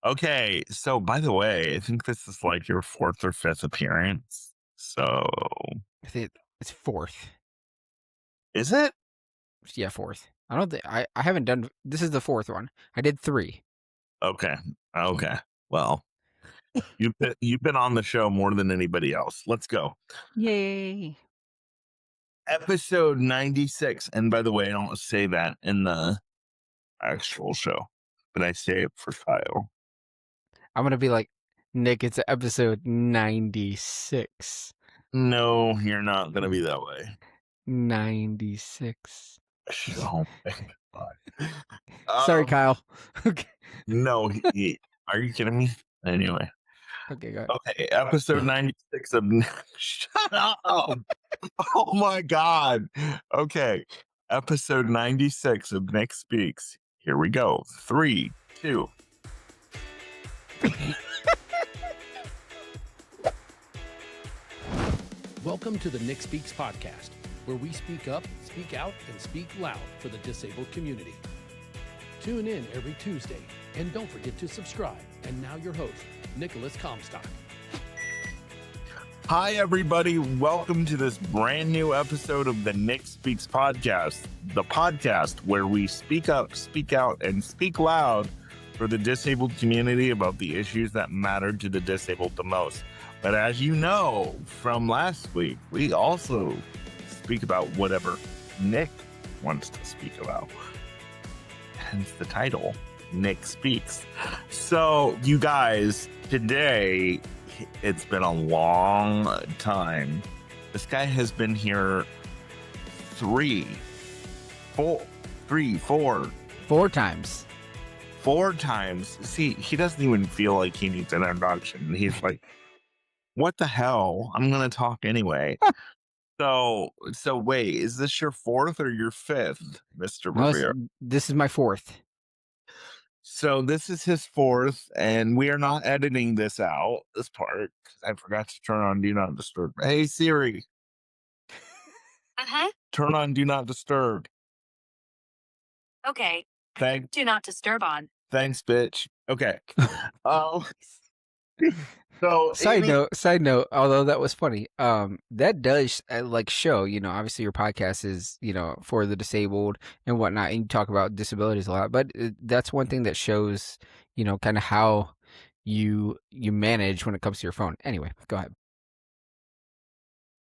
Okay, so by the way, I think this is like your fourth or fifth appearance. So I think it's fourth. is it? Yeah, fourth. I don't think I haven't done. This is the fourth one. I did three. Okay. Okay. Well, you've been on the show more than anybody else. Let's go. Yay! Episode 96. And by the way, I don't say that in the actual show, but I say it for Kyle. I'm gonna be like, Nick. It's episode 96. No, you're not gonna be that way. 96. Oh my god. Sorry, Kyle. Okay. No, are you kidding me? Anyway. Okay, go ahead. Okay, episode 96 of Shut up. Oh my god. Okay. Episode 96 of Nick Speaks. Here we go. 3, 2. Welcome to the Nick Speaks podcast, where we speak up, speak out, and speak loud for the disabled community. Tune in every Tuesday, and don't forget to subscribe. And now your host, Nicolas Comstock. Hi, everybody. Welcome to this brand new episode of the Nick Speaks podcast, the podcast where we speak up, speak out, and speak loud for the disabled community about the issues that matter to the disabled the most. But as you know from last week, we also speak about whatever Nick wants to speak about. Hence the title, Nick Speaks. So, you guys, today, it's been a long time. This guy has been here four times. 4 times. See, he doesn't even feel like he needs an introduction. He's like, what the hell? I'm going to talk anyway. So wait, is this your fourth or your fifth, Mr. No, Rivera? this is my fourth. So this is his fourth, and we are not editing this out, this part, because I forgot to turn on Do Not Disturb. Hey, Siri. Turn on Do Not Disturb. Okay. Thanks. Do not disturb on. Thanks, bitch. Okay. So Side note, although that was funny, that does show, obviously your podcast is, for the disabled and whatnot, and you talk about disabilities a lot, but that's one thing that shows, kind of how you manage when it comes to your phone. Anyway, go ahead.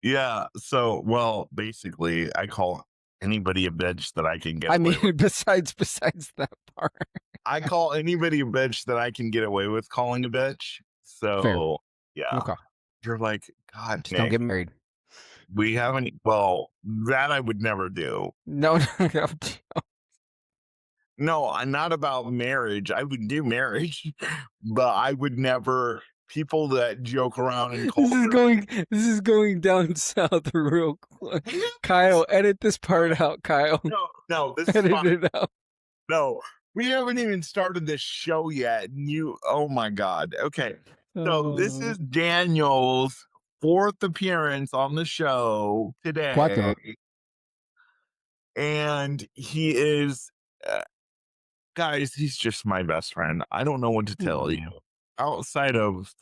Yeah. So, well, basically, I call anybody a bitch that I can get. I mean, besides that part, I call anybody a bitch that I can get away with calling a bitch. So, fair. yeah, Okay. You're like, God, Just don't get married. We haven't. Well, that I would never do. No. No, I'm not about marriage. I would do marriage, but I would never. People that joke around and this is going down south real quick. Kyle, edit this part out. Kyle, no, this edit is it out. No, we haven't even started this show yet. And oh my God. Okay. So this is Daniel's fourth appearance on the show today. Cuatro. And he is, guys, he's just my best friend. I don't know what to tell you. Outside of,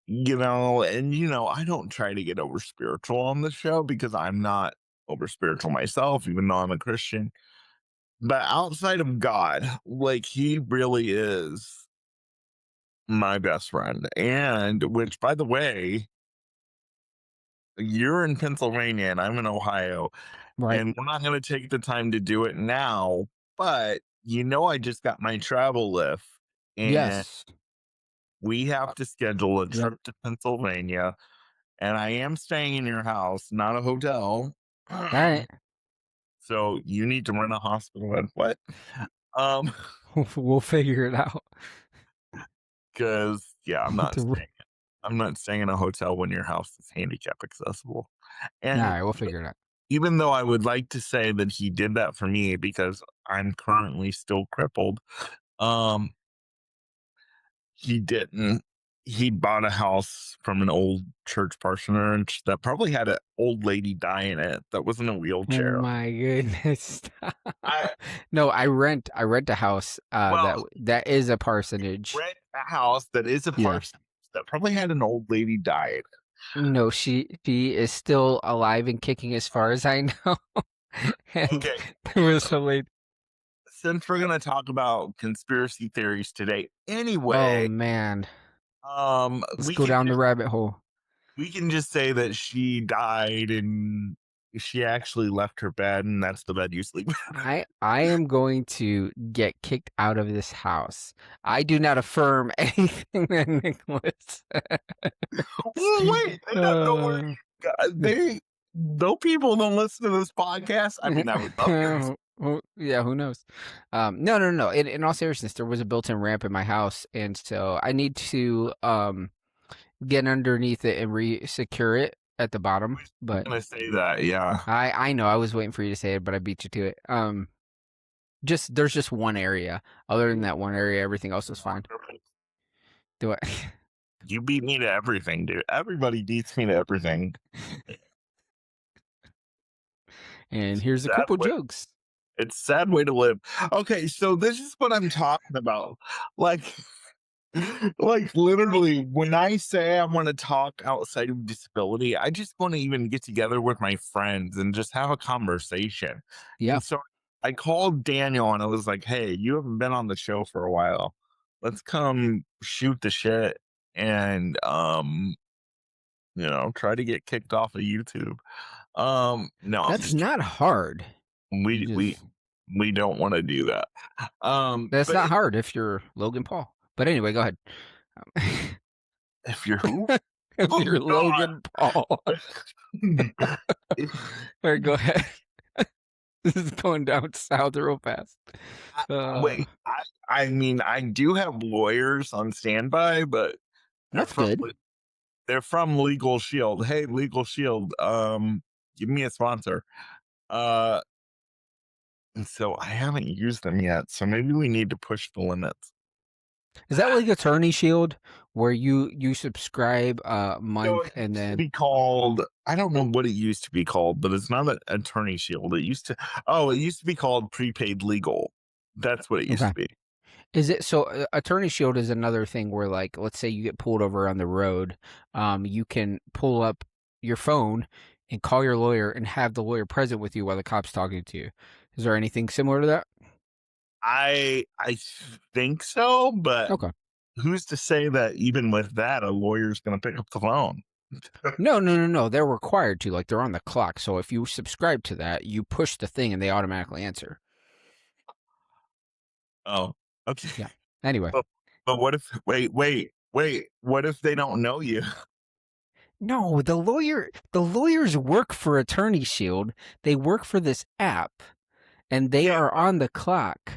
and I don't try to get over spiritual on the show because I'm not over spiritual myself, even though I'm a Christian. But outside of God, he really is my best friend. And which, by the way, you're in Pennsylvania and I'm in Ohio. Right. And we're not going to take the time to do it now. But, I just got my travel lift. And yes. We have to schedule a trip to Pennsylvania. And I am staying in your house, not a hotel. All right. So you need to run a hospital bed. What? We'll figure it out. Because I'm not staying in a hotel when your house is handicap accessible. And all right, we'll figure it out. Even though I would like to say that he did that for me because I'm currently still crippled, he didn't. he bought a house from an old church parsonage that probably had an old lady die in it that was in a Oh wheelchair. my goodness. I No, I rent a house well, that is a parsonage. rent a house that is a Yeah. parsonage that probably had an old lady die in it. No, she is still alive and kicking as far as I know. And Okay, there was a lady. since we're gonna talk about conspiracy theories today, Oh anyway, man. Let's we go can down the rabbit hole. just say that she died and she actually left her bed, and that's the bed you sleep in. I am going to get kicked out of this house. I do not affirm anything that Nicholas Well, wait, they don't know where says. they. Though people don't listen to this podcast. I mean, I would love your. Well, yeah, who knows? No. In all seriousness, there was a built-in ramp in my house, and so I need to get underneath it and re-secure it at the bottom. But Gonna say that, yeah. I know I was waiting for you to say it, but I beat you to it. Just there's just one area. Other than that one area, everything else is fine. Do it. You beat me to everything, dude. Everybody beats me to everything. And here's a Sad couple way. jokes. It's a sad way to live. Okay, so this is what I'm talking about. Like, like literally, when I say I want to talk outside of disability, I just want to even get together with my friends and just have a conversation. Yeah, And so I called Daniel and I was like, "Hey, you haven't been on the show for a while. Let's come shoot the shit and try to get kicked off of YouTube." No, I'm that's just not hard. we You we just we don't want to do that. that's But not hard if you're Logan Paul. But anyway, go ahead. if you're who? If Oh you're Logan Paul. All God. right, go ahead. This is going down south real fast. Wait, I mean, I do have lawyers on standby, but they're That's from good. they're from LegalShield. Hey, LegalShield, give me a sponsor. Uh, and so I haven't used them yet. So maybe we need to push the limits. Is that like Attorney Shield, where you subscribe a So month it and used to then be called, I don't know what it used to be called, but it's not an attorney shield. It used to be called prepaid legal. That's what it used okay? to be. Is it so? Attorney Shield is another thing where, like, let's say you get pulled over on the road, you can pull up your phone and call your lawyer and have the lawyer present with you while the cop's talking to you. Is there anything similar to that? I think so, but Okay. who's to say that even with that, a lawyer's going to pick up the phone? No. They're required to. Like, they're on the clock. So if you subscribe to that, you push the thing and they automatically answer. Oh, okay. Yeah. Anyway. But what if, wait, what if they don't know you? No, the lawyers work for Attorney Shield. They work for this app and they Yeah, are on the clock.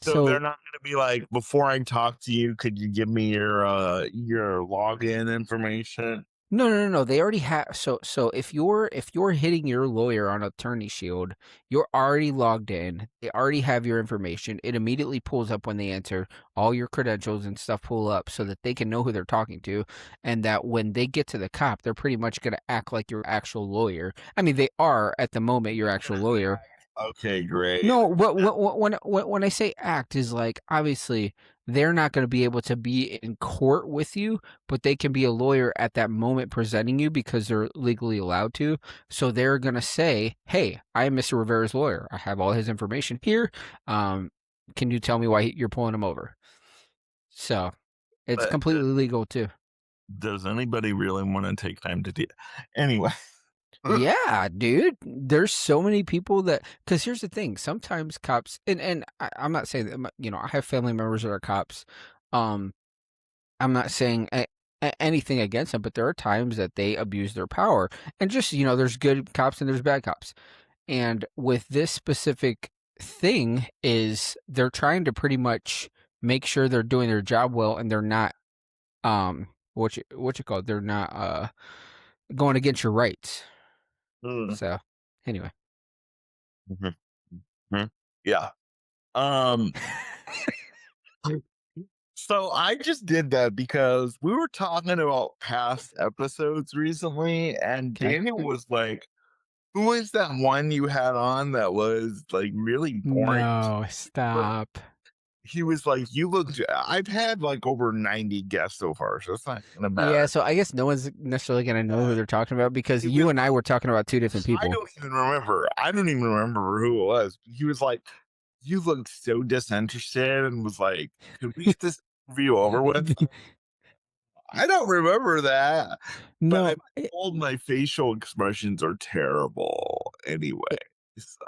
so they're So not going to be like, before I talk to you, could you give me your login information? no. They already have so if you're hitting your lawyer on Attorney Shield, you're already logged in. They already have your information. It immediately pulls up when they enter. All your credentials and stuff pull up so that they can know who they're talking to, and that when they get to the cop, they're pretty much gonna act like your actual lawyer. I mean, they are at the moment your actual lawyer. Okay, great. No, when I say act is like obviously they're not going to be able to be in court with you, but they can be a lawyer at that moment presenting you because they're legally allowed to. So they're going to say, "Hey, I am Mr. Rivera's lawyer. I have all his information here. Can you tell me why you're pulling him over?" So it's But completely legal too. does anybody really want to take time to do? Anyway, Yeah, dude. There's so many people that because here's the thing. Sometimes cops and I'm not saying that I have family members that are cops. Um, I'm not saying anything against them, but there are times that they abuse their power. And just there's good cops and there's bad cops. And with this specific thing, is they're trying to pretty much make sure they're doing their job well, and they're not what you call it? They're not going against your rights. mm, So anyway. mhm, mhm. Yeah. Um. So I just did that because we were talking about past episodes recently, and Okay. Daniel was like, "Who was that one you had on that was like really boring?" No, But stop. he was like, "You looked." I've had like over 90 guests so far, so it's not gonna Yeah, matter. so I guess no one's necessarily gonna know who they're talking about because He you was and I like, were talking about two different I people. don't even remember. I don't even remember who it was. He was like, "You looked so disinterested," and was like, "Could we get this review over with?" I don't remember that, but No, I'm told my facial expressions are terrible anyway. So,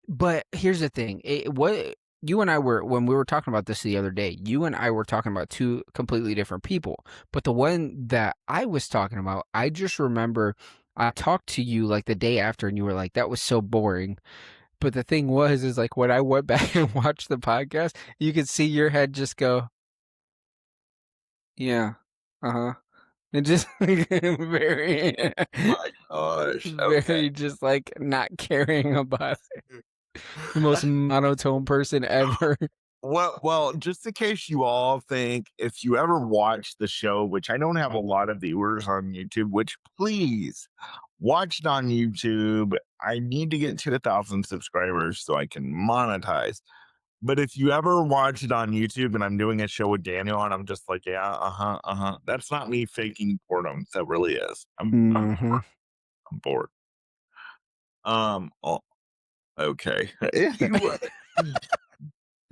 but here's the thing. What you and I were when we were talking about this the other day, you and I were talking about two completely different people. But the one that I was talking about, I just remember I talked to you like the day after and you were like, that was so boring. But the thing was, is like when I went back and watched the podcast, you could see your head just go, yeah, uh-huh. And just very, my gosh. Okay. very just like not caring about it. The most monotone person ever. Well, just in case you all think, if you ever watch the show, which I don't have a lot of viewers on YouTube, which please watch it on YouTube. I need to get to 1,000 subscribers so I can monetize. But if you ever watch it on YouTube and I'm doing a show with Daniel and I'm just like, yeah, uh-huh, uh-huh. That's not me faking boredom. That really is. I'm Hmm. bored. I'm bored. Oh, okay. Anyway.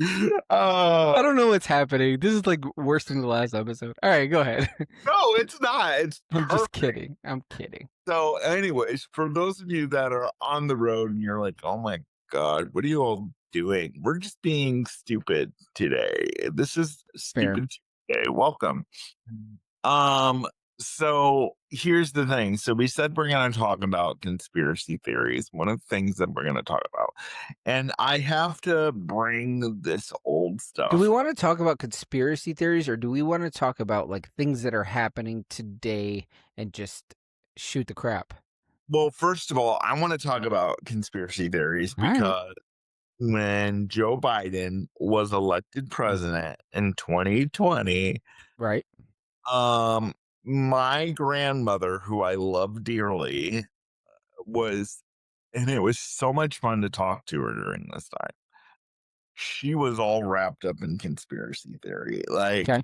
I uh don't know what's happening. This is like worse than the last episode. All right, go ahead. no, it's not. It's I'm just perfect. kidding. I'm kidding. So, anyways, for those of you that are on the road and you're like, oh my God, what are you all doing? We're just being stupid today. This is Fair. stupid Tuesday. Welcome. Um, so here's the thing. So we said we're gonna talk about conspiracy theories, one of the things that we're gonna talk about. And I have to bring this old Do we stuff. want to talk about conspiracy theories or do we want to talk about like things that are happening today and just shoot the crap? Well, first of all, I want to talk about conspiracy theories All right. because when Joe Biden was elected president in 2020, Right. um, my grandmother, who I love dearly, was, and it was so much fun to talk to her during this time. She was all wrapped up in conspiracy theory. Like, Okay.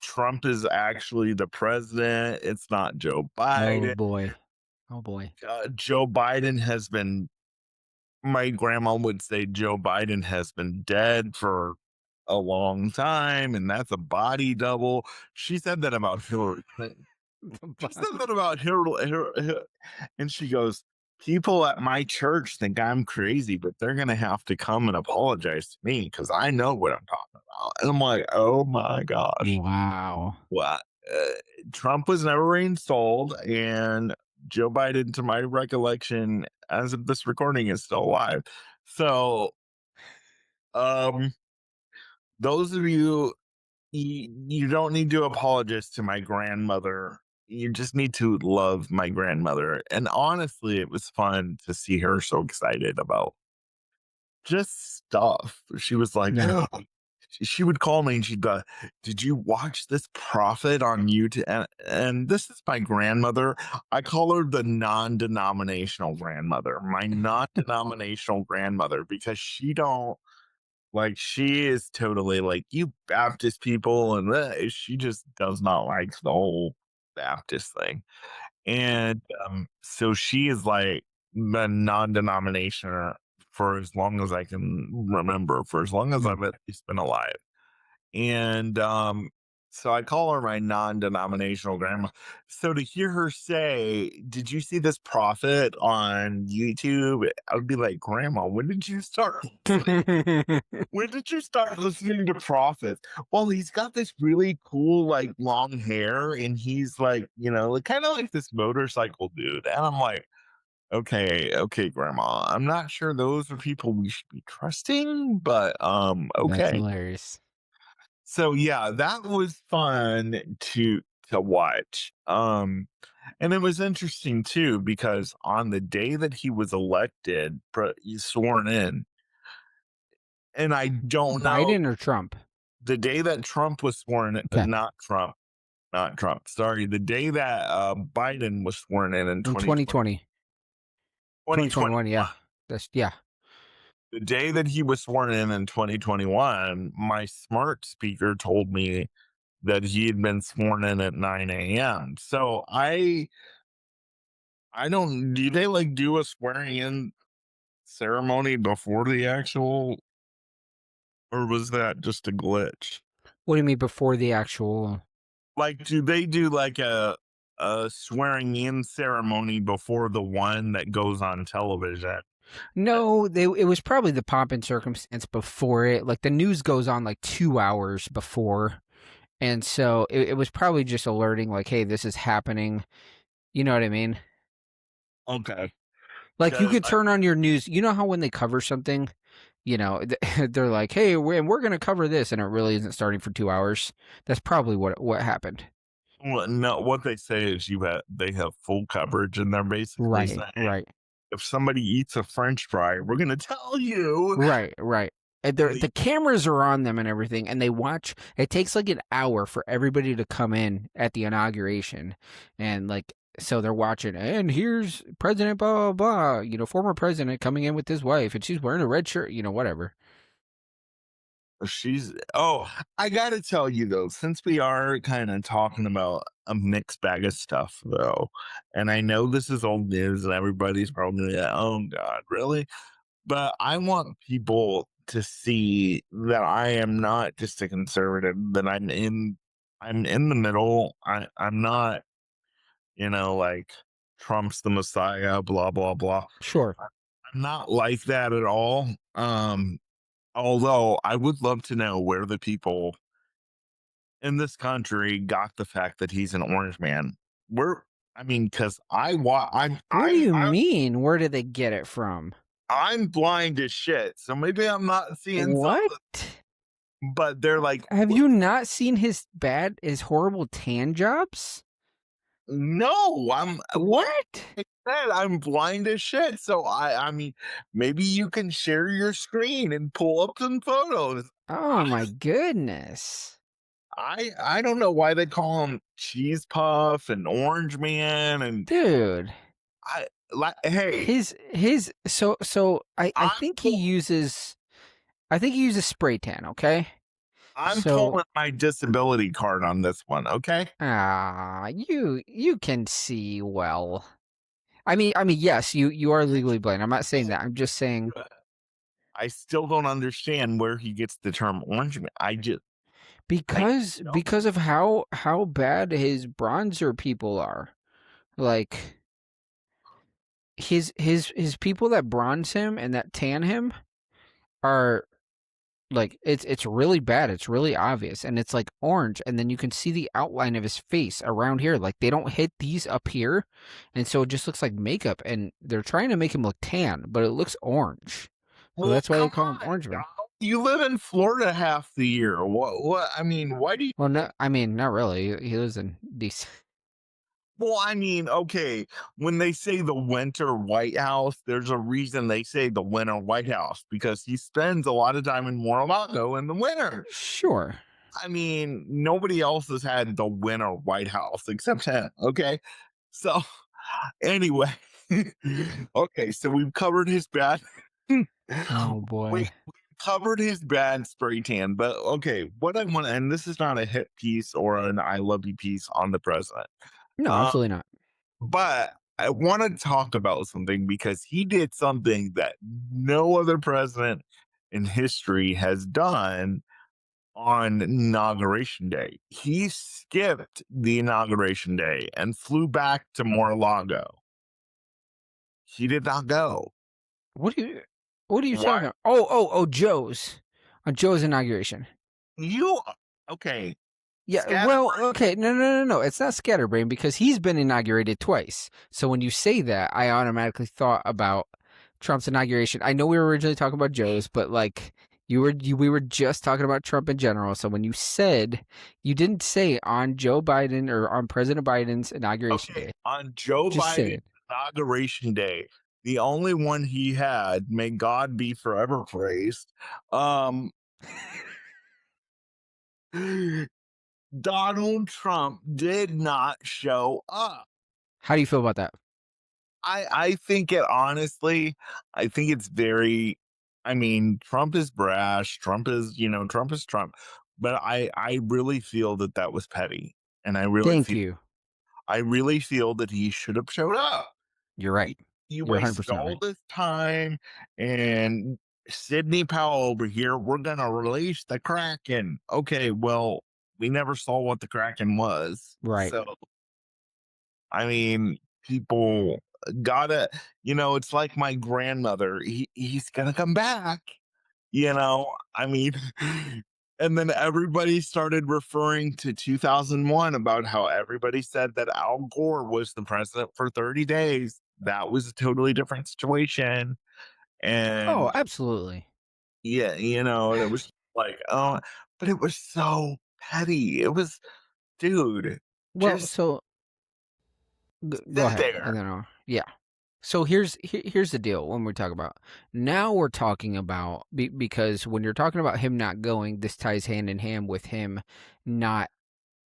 Trump is actually the president, it's not Joe Oh Biden. boy. Oh boy. Joe Biden has been, my grandma would say, Joe Biden has been dead for a long time, and that's a body double. She said that about Hillary Clinton. She said that about and she goes, "People at my church think I'm crazy, but they're gonna have to come and apologize to me because I know what I'm talking about." And I'm like, "Oh my gosh, Wow. what?" Uh, Trump was never reinstalled, and Joe Biden, to my recollection, as of this recording, is still alive. So, um, those of you, you don't need to apologize to my grandmother. You just need to love my grandmother. And honestly, it was fun to see her so excited about just stuff. She was like, Yeah. she would call me and she'd go, "Did you watch this prophet on YouTube?" And this is my grandmother. I call her the non denominational grandmother, my non denominational grandmother, because she don't, like, she is totally like, "You Baptist people," and she just does not like the whole Baptist thing. And so she is like the non-denominational for as long as I can remember, for as long as Yeah. I've at least been alive. And so I call her my non-denominational grandma. So to hear her say, "Did you see this prophet on YouTube?" I would be like, "Grandma, when did you start listening? When did you start listening to prophets?" "Well, he's got this really cool, like, long hair, and he's like, like, kind of like this motorcycle dude." And I'm like, "Okay, okay, grandma. I'm not sure those are people we should be trusting, but That's okay." hilarious. So yeah, that was fun to watch. And it was interesting too because on the day that he was elected, he's sworn in, and I don't know. Biden or Trump? the day that Trump was sworn in, Okay. not Trump. Sorry, the day that Biden was sworn in In 2020, 2021, yeah. Yeah. The day that he was sworn in 2021, my smart speaker told me that he had been sworn in at 9 a.m. So I don't, do they like do a swearing in ceremony before the actual, or was that just a glitch? What do you mean before the actual? Like, do they do like a swearing in ceremony before the one that goes on television? No, it was probably the pomp and circumstance before it. Like the news goes on like 2 hours before. And so it was probably just alerting like, hey, this is happening. You know what I mean? Okay. Like you Because could turn on your news. You know how when they cover something, they're like, hey, we're going to cover this. And it really isn't starting for 2 hours. That's probably what happened. well, no, what they say is they have full coverage, and they're basically Right, saying, right. if somebody eats a French fry, we're going to tell you. Right, right. And And the cameras are on them and everything, and they watch. It takes like an hour for everybody to come in at the inauguration, and like so they're watching. And here's President blah blah blah. Former president coming in with his wife, and she's wearing a red shirt. Whatever. I got to tell you though, since we are kind of talking about a mixed bag of stuff though, and I know this is old news and everybody's probably like, oh God, really? But I want people to see that I am not just a conservative, that I'm in the middle. I'm not, like Trump's the Messiah, blah, blah, blah. Sure. I'm not like that at all. Although I would love to know where the people in this country got the fact that he's an orange man. Because What do you mean? Where did they get it from? I'm blind as shit, so maybe I'm not seeing What? but they're like, Have you not seen his horrible tan jobs? no, What? I'm blind as shit. So I mean, maybe you can share your screen and pull up some photos. Oh my goodness. I don't know why they call him Cheese Puff and Orange Man and Dude. hey, I think he uses spray tan, okay? I'm pulling my disability card on this one, okay? You can see well. I mean yes, you are legally blind. I'm not saying that. I'm just saying I still don't understand where he gets the term orange man. because of how bad his bronzer people are. Like his people that bronze him and that tan him are like it's really bad. It's really obvious, and it's like orange, and then you can see the outline of his face around here. Like they don't hit these up here, and so it just looks like makeup. And they're trying to make him look tan, but it looks orange. So that's why they call him Orange Man. You live in Florida half the year. What? I mean, why do you? Well, no, I mean not really. He lives in DC. Well, I mean, okay. When they say the winter White House, there's a reason they say the winter White House, because he spends a lot of time in Mar-a-Lago in the winter. Sure. I mean, nobody else has had the winter White House except him. Okay. So, anyway, okay. So we've covered his bad. Oh boy. We covered his bad spray tan, but okay. What I want, and this is not a hit piece or an I love you piece on the president. No, absolutely not. But I want to talk about something because he did something that no other president in history has done on inauguration day. He skipped the inauguration day and flew back to Mar-a-Lago. He did not go. What are you talking about? Oh, Joe's. On Joe's inauguration. Okay. Yeah, well, okay, no. It's not scatterbrain because he's been inaugurated twice. So when you say that, I automatically thought about Trump's inauguration. I know we were originally talking about Joe's, but like we were just talking about Trump in general. So when you said, you didn't say on Joe Biden or on President Biden's inauguration day. On Joe Biden's inauguration day, the only one he had, may God be forever praised. Donald Trump did not show up. How do you feel about that? I think it honestly, I think it's very, I mean, Trump is brash. Trump is, Trump is Trump. But I really feel that that was petty. And Thank you. I really feel that he should have showed up. You're right. He You're wasted 100% all right. this time, and Sidney Powell over here, we're gonna release the Kraken. Okay, well, we never saw what the Kraken was. Right. So I mean, people gotta, it's like my grandmother. He's gonna come back. I mean, and then everybody started referring to 2001 about how everybody said that Al Gore was the president for 30 days. That was a totally different situation. Oh, And absolutely. yeah, and it was like, oh, but it was so petty. It was, dude, Well, just so go sit ahead, and there. then yeah. So here's the deal when we talk about now we're talking about because when you're talking about him not going, this ties hand in hand with him not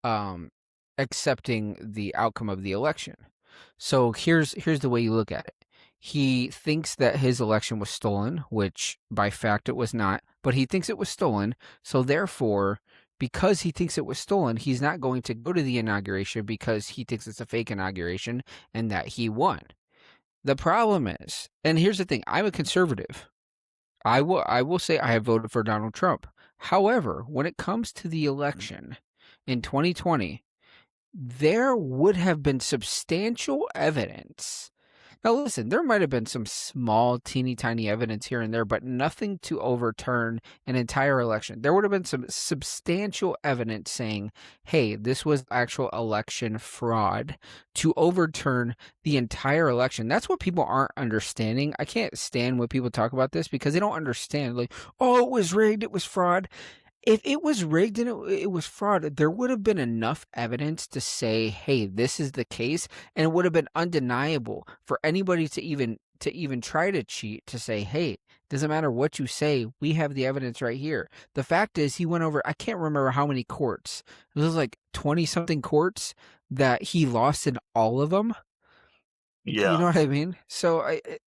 um accepting the outcome of the election. So here's the way you look at it. He thinks that his election was stolen, which by fact it was not, but he thinks it was stolen. So therefore, because he thinks it was stolen, he's not going to go to the inauguration because he thinks it's a fake inauguration and that he won. The problem is, and here's the thing, I'm a conservative. I will say I have voted for Donald Trump. However, when it comes to the election in 2020, there would have been substantial evidence. Now, listen, there might have been some small, teeny tiny evidence here and there, but nothing to overturn an entire election. There would have been some substantial evidence saying, hey, this was actual election fraud to overturn the entire election. That's what people aren't understanding. I can't stand when people talk about this because they don't understand. Like, oh, it was rigged, it was fraud. If it was rigged and it was fraud, there would have been enough evidence to say, "Hey, this is the case," and it would have been undeniable for anybody to even try to cheat. To say, "Hey, doesn't matter what you say, we have the evidence right here." The fact is, he went over. I can't remember how many courts. It was like 20 something courts that he lost in all of them. You Yeah. know what I mean? So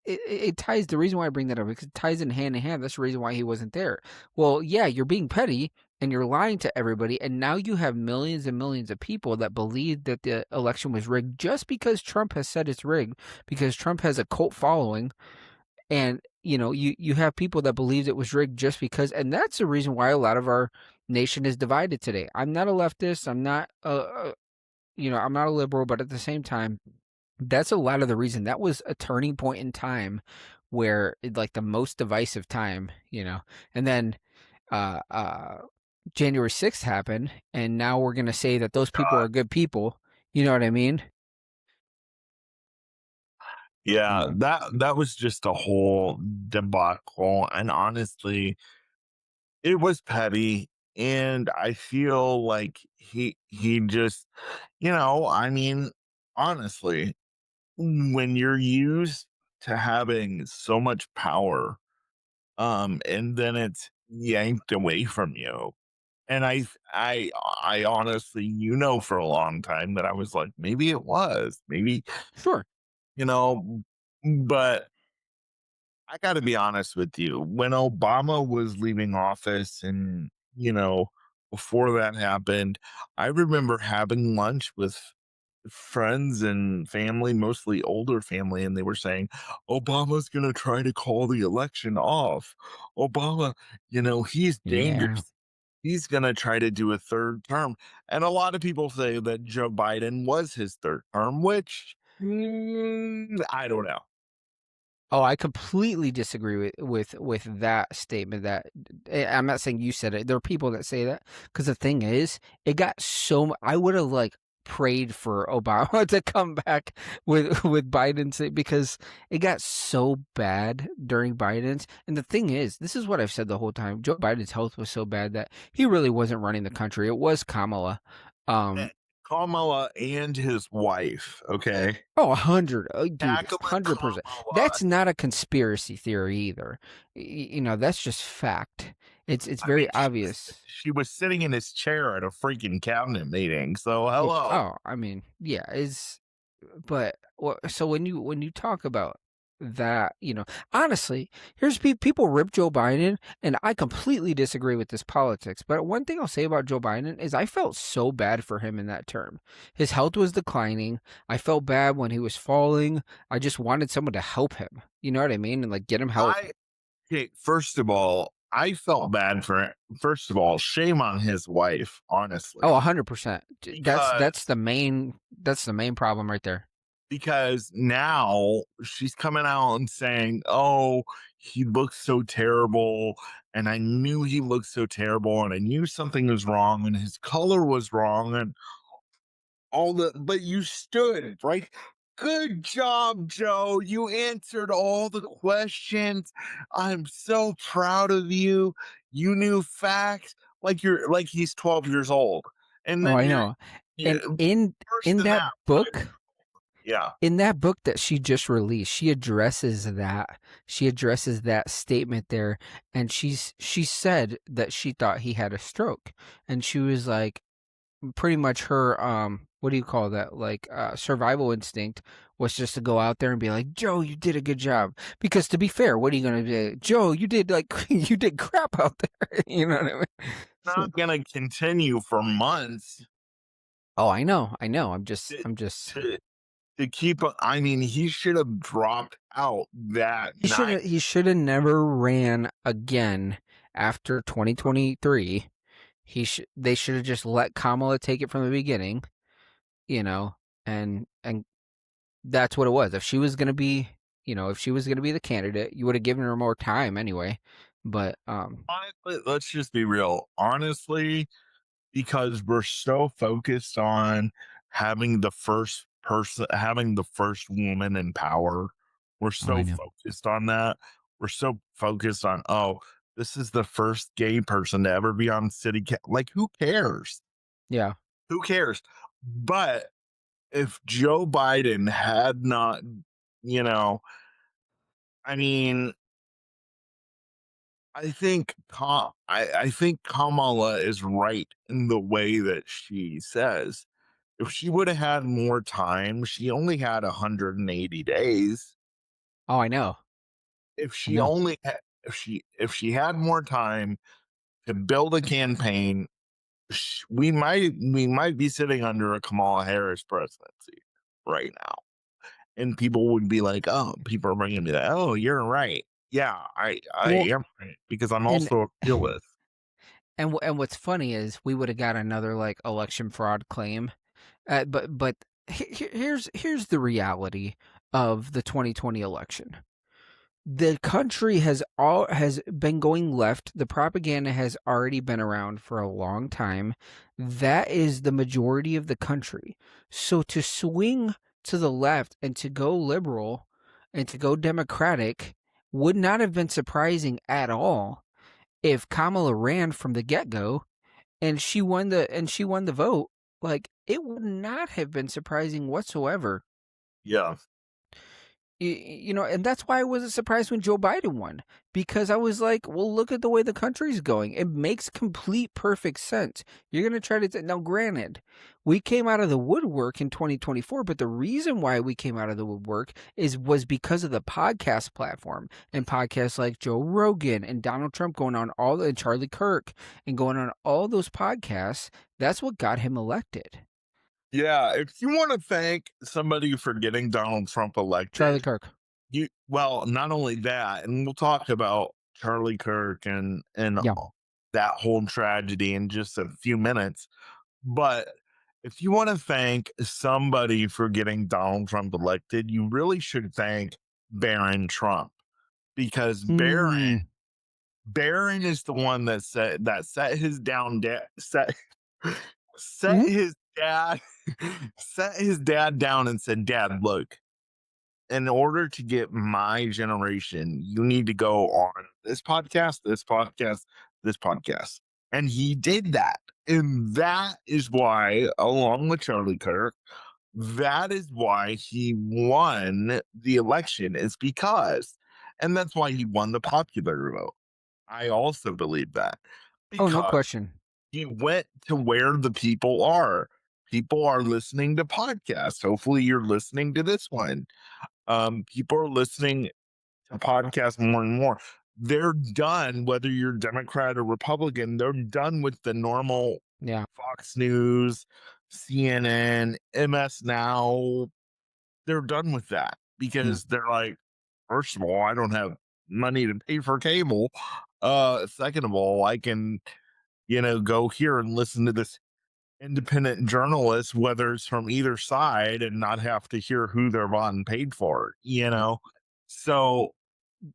it ties. The reason why I bring that up is it ties in hand in hand. That's the reason why he wasn't there. Well, yeah, you're being petty and you're lying to everybody, and now you have millions and millions of people that believe that the election was rigged just because Trump has said it's rigged, because Trump has a cult following, and you have people that believe it was rigged just because, and that's the reason why a lot of our nation is divided today. I'm not a leftist. I'm not I'm not a liberal, but at the same time, that's a lot of the reason. That was a turning point in time where like the most divisive time, and then uh uh January 6th happened, and now we're going to say that those people God. are good people. You know what I mean? Yeah, Mm. that was just a whole debacle, and honestly, it was petty, and I feel like he just, I mean, honestly, when you're used to having so much power, and then it's yanked away from you. And I honestly, for a long time that I was like, maybe it was, maybe, Sure. you know, but I got to be honest with you. When Obama was leaving office and, before that happened, I remember having lunch with friends and family, mostly older family, and they were saying, Obama's going to try to call the election off. Obama, he's Yeah. dangerous. He's going to try to do a third term. And a lot of people say that Joe Biden was his third term, which I don't know. Oh, I completely disagree with that statement. That I'm not saying you said it. There are people that say that because the thing is, it got so. I would have like prayed for Obama to come back with Biden's because it got so bad during Biden's. And the thing is, this is what I've said the whole time. Joe Biden's health was so bad that he really wasn't running the country. It was Kamala. Eh, Um, Kamala and his wife, okay? Oh, 100. Oh, dude, Jacqueline 100%. Kamala. That's not a conspiracy theory either. That's just fact. It's I mean, very obvious. she was sitting in his chair at a freaking cabinet meeting. So hello. Oh, I mean, yeah, is but so when you talk about that, honestly, here's people rip Joe Biden, and I completely disagree with this politics. But one thing I'll say about Joe Biden is I felt so bad for him in that term. His health was declining. I felt bad when he was falling. I just wanted someone to help him. You know what I mean? And like get him help. I Okay, first of all, I felt bad for it. First of all, shame on his wife, Oh, honestly, 100%. because That's the main problem right there. now she's coming out and saying, "Oh, he looks so terrible, and I knew he looked so terrible, and I knew something was wrong, and his color was wrong, and but you stood right. Good job, Joe. You answered all the questions. I'm so proud of you. You knew facts like he's 12 years old. And Oh, then I you're know. yeah, And in worse in than that that. book, Yeah. in that book that she just released, she addresses that. She addresses that statement there, and she said that she thought he had a stroke, and she was like, pretty much her what do you call that? Like survival instinct was just to go out there and be like, Joe, you did a good job. Because to be fair, what are you gonna do? Joe, you did like you did crap out there. You know what I mean? So, Not gonna continue for months oh, I know. to I'm just to, to keep I mean, he should have dropped out that night. he should have never ran again after 2023. They should have just let Kamala take it from the beginning, you know, and that's what it was. If she was gonna be, if she was gonna be the candidate, you would have given her more time anyway. But Honestly, let's just be real. Honestly, because we're so focused on having the first woman in power. We're oh, I so know. focused on that. We're so focused on, oh, this is the first gay person to ever be on like, who cares? Yeah. Who cares? But if Joe Biden had not, you know, I mean, I think Kamala is right in the way that she says. If she would have had more time, she only had 180 days. Oh, I know. If I she know. only had, if she had more time to build a campaign, we might be sitting under a Kamala Harris presidency right now, and people would be like, "Oh, people are bringing me that. Oh, you're right. Yeah, I Well, am right because I'm and also a realist." and what's funny is we would have got another like election fraud claim. But here's the reality of the 2020 election. The country has been going left. The propaganda has already been around for a long time. That is the majority of the country. So to swing to the left and to go liberal and to go democratic would not have been surprising at all if Kamala ran from the get-go and she won the vote. Like it would not have been surprising whatsoever. Yeah, And that's why I wasn't surprised when Joe Biden won, because I was like, well, look at the way the country's going. It makes complete perfect sense. You're going to try to now, granted, we came out of the woodwork in 2024, but the reason why we came out of the woodwork was because of the podcast platform and podcasts like Joe Rogan and Donald Trump going on and Charlie Kirk and going on all those podcasts. That's what got him elected. yeah. If you want to thank somebody for getting Donald Trump Charlie elected, Kirk. not only that, and we'll talk about Charlie Kirk and Yeah. that whole tragedy in just a few minutes. But if you want to thank somebody for getting Donald Trump elected, you really should thank Barron Trump because Mm, Barron is the one that set his down set mhm. his dad set his dad down and said, "Dad, look, in order to get my generation, you need to go on this podcast, this podcast, this podcast." And he did that. And that is why, along with Charlie Kirk, that is why he won the election, is because, and that's why he won the popular vote. I also believe that Oh, no because question. he went to where the people are. People are listening to podcasts. Hopefully, you're listening to this one. People are listening to podcasts more and more. They're done, whether you're Democrat or Republican, they're done with the normal Yeah. Fox News, CNN, MS Now. They're done with that Yeah. because they're like, first of all, I don't have money to pay for cable. Second of all, I can, go here and listen to this independent journalist, whether it's from either side, and not have to hear who they're bought and paid for. So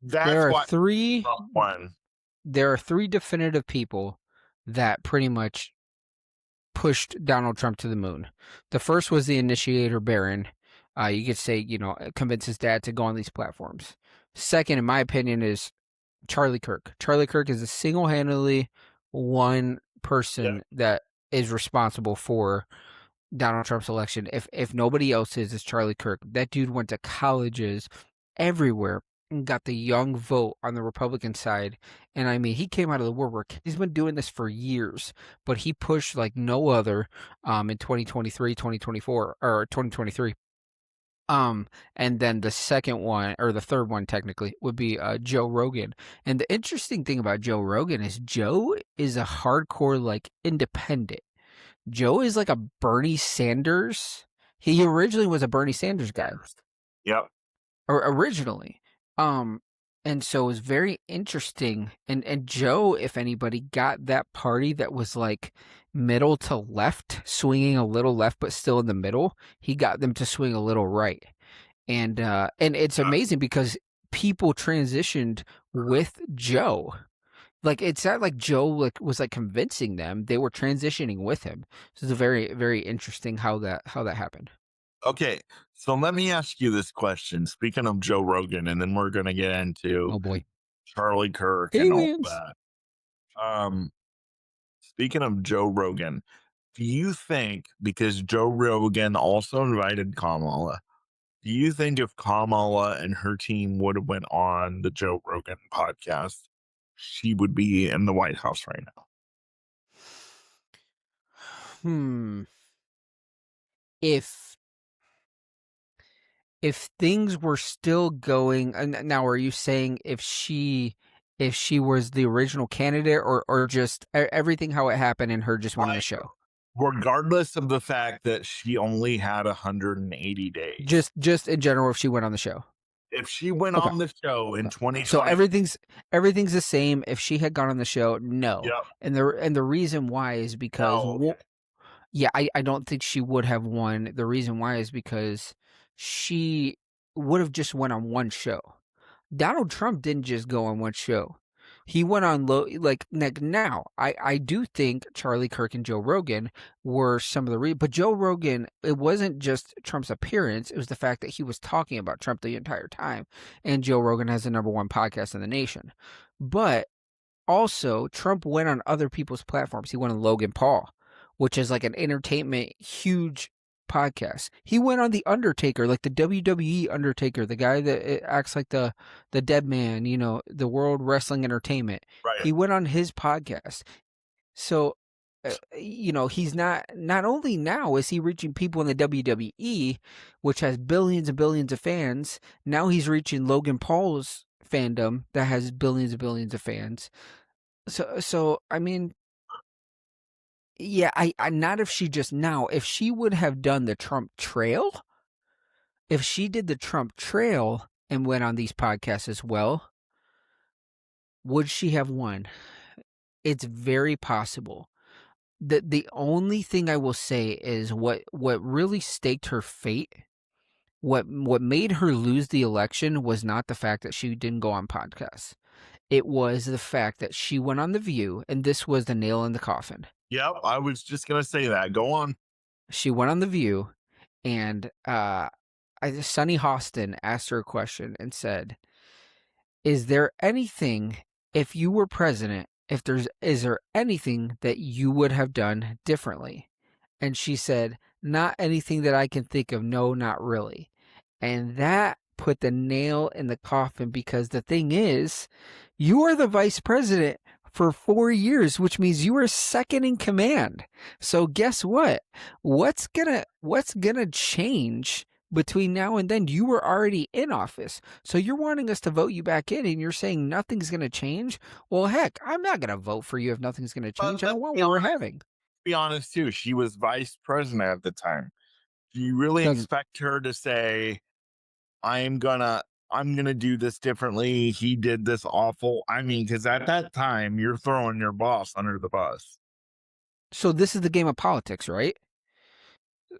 There that's are why three Trump won. there are three definitive people that pretty much pushed Donald Trump to the moon. The first was the initiator, Barron. You could say, convince his dad to go on these platforms. Second, in my opinion, is Charlie Kirk. Charlie Kirk is a single-handedly one Yep. person that is responsible for Donald Trump's election. If nobody else is, it's Charlie Kirk. That dude went to colleges everywhere and got the young vote on the Republican side. And I mean, he came out of the woodwork. He's been doing this for years, but he pushed like no other in 2023, 2024, or 2023. And then the second one, or the third one technically, would be Joe Rogan. And the interesting thing about Joe Rogan is Joe is a hardcore like independent. Joe is like a Bernie Sanders. He originally was a Bernie Sanders guy, Yep. or originally. And so it was very interesting. And Joe, if anybody, got that party that was like middle to left, swinging a little left, but still in the middle. He got them to swing a little right. And it's amazing because people transitioned with Joe. Like it's not like Joe was like convincing them; they were transitioning with him. So it's very, very interesting how that happened. Okay. So let me ask you this question. Speaking of Joe Rogan, and then we're going to get into Oh boy, Charlie Kirk and all aliens! that. Um, Speaking of Joe Rogan, do you think, because Joe Rogan also invited Kamala, do you think if Kamala and her team would have went on the Joe Rogan podcast, she would be in the White House right now? Hmm. If things were still going, and now are you saying if she was the original candidate, or just everything how it happened and her just went on the Like, show? regardless of the fact that she only had 180 days, Just in general, if she went on the show. if she went Okay. on the show in So 2020, everything's the same. If she had gone on the show, no. yep, And the reason why is because no, okay, yeah, I don't think she would have won. The reason why is because she would have just went on one show. Donald Trump didn't just go on one show. He went on like now. I do think Charlie Kirk and Joe Rogan were some of the but Joe Rogan, it wasn't just Trump's appearance, it was the fact that he was talking about Trump the entire time. And Joe Rogan has the #1 podcast in the nation. But also, Trump went on other people's platforms. He went on Logan Paul, which is like an entertainment huge podcast. He went on The Undertaker, like the WWE Undertaker, the guy that acts like the dead man, the World Wrestling Entertainment. right. He went on his podcast. So, he's not only now is he reaching people in the WWE, which has billions and billions of fans, now he's reaching Logan Paul's fandom that has billions and billions of fans. So I mean, yeah, I not if she just now, if she would have done the Trump trail, if she did the Trump trail and went on these podcasts as well, would she have won? It's very possible. The only thing I will say is what really staked her fate, what made her lose the election was not the fact that she didn't go on podcasts. It was the fact that she went on The View, and this was the nail in the coffin. Yep, I was just gonna say that. Go on. She went on The View, and Sunny Hostin asked her a question and said, "Is there anything, if you were president, is there anything that you would have done differently?" And she said, "Not anything that I can think of. No, not really." And that put the nail in the coffin, because the thing is, you are the vice president for 4 years, which means you are second in command. So guess what? What's gonna change between now and then? You were already in office. So you're wanting us to vote you back in, and you're saying nothing's gonna change? Well, heck, I'm not gonna vote for you if nothing's gonna change. I don't want what we're having. Be honest too, she was vice president at the time. Do you really Doesn't expect her to say, I'm gonna I'm gonna do this differently? He did this awful. I mean, because at that time you're throwing your boss under the bus. So this is the game of politics, right?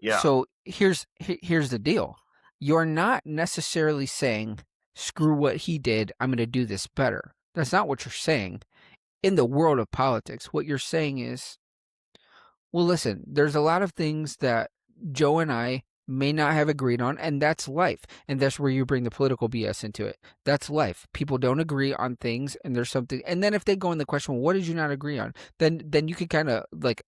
Yeah. So here's the deal. You're not necessarily saying, screw what he did, I'm going to do this better. That's not what you're saying. In the world of politics, what you're saying is, well, listen, there's a lot of things that Joe and I may not have agreed on, and that's life. And that's where you bring the political BS into it. That's life. People don't agree on things, and there's something. And then if they go in the question, well, what did you not agree on? Then you can kind of like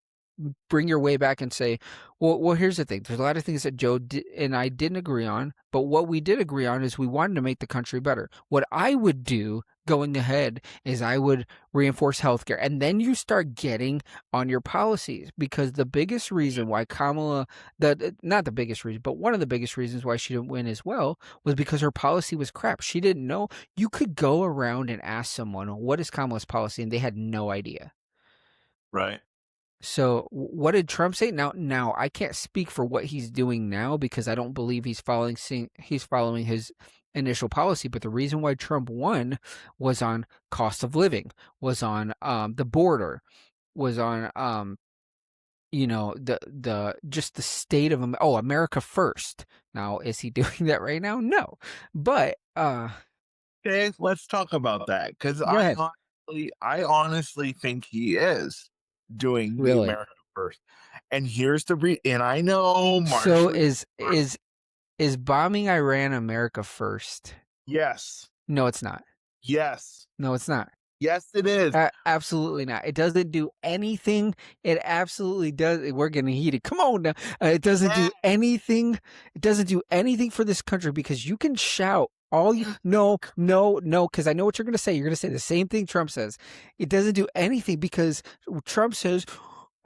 bring your way back and say, well, here's the thing. There's a lot of things that Joe and I didn't agree on, but what we did agree on is we wanted to make the country better. What I would do going ahead is I would reinforce healthcare, and then you start getting on your policies, because the biggest reason why Kamala, not the biggest reason, but one of the biggest reasons why she didn't win as well was because her policy was crap. She didn't know. You could go around and ask someone, what is Kamala's policy? And they had no idea. Right. So what did Trump say? Now I can't speak for what he's doing now, because I don't believe he's following his initial policy. But the reason why Trump won was on cost of living, was on the border, was on the just the state of America first. Now, is he doing that right now? No, but Okay, let's talk about that, because go ahead. I honestly think he is doing the Really? America first. And here's the and I know So Marshall. is bombing Iran America first? Yes. No, it's not. Yes. No, it's not. Yes, it is. Absolutely not. It doesn't do anything. It absolutely does. We're getting heated. Come on now. It doesn't do anything. It doesn't do anything for this country, because you can shout all you. No, because I know what you're going to say. You're going to say the same thing Trump says. It doesn't do anything, because Trump says,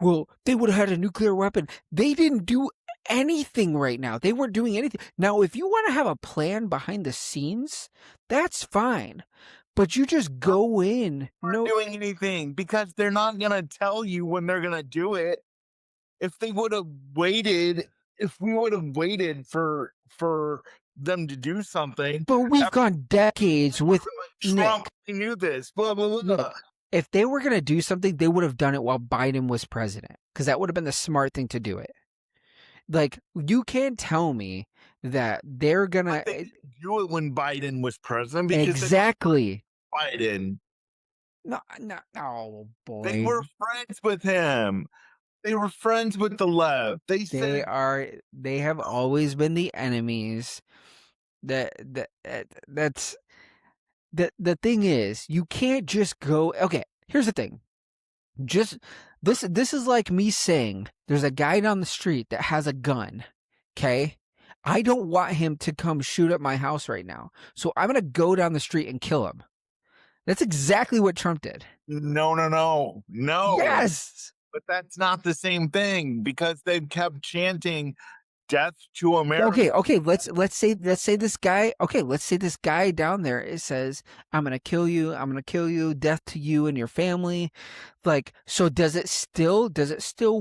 well, they would have had a nuclear weapon. They didn't do anything right now. They weren't doing anything. Now, if you want to have a plan behind the scenes, that's fine. But you just go in. Not doing anything, because they're not going to tell you when they're going to do it. If we would have waited for them to do something. But we've gone decades with Trump. Nick. Knew this. Blah, blah, blah. Look, if they were going to do something, they would have done it while Biden was president, because that would have been the smart thing to do it. Like, you can't tell me that they're going to do it when Biden was president, because exactly. Biden. No, oh boy. They were friends with him. They were friends with the left. They have always been the enemies. That's the thing is, you can't just go. Okay, here's the thing. Just this is like me saying there's a guy down the street that has a gun. Okay, I don't want him to come shoot up my house right now, so I'm gonna go down the street and kill him. That's exactly what Trump did. No. Yes. But that's not the same thing, because they've kept chanting death to America. Okay. Let's say this guy. Okay, let's say this guy down there. It says, "I'm gonna kill you. I'm gonna kill you. Death to you and your family." Like, so does it still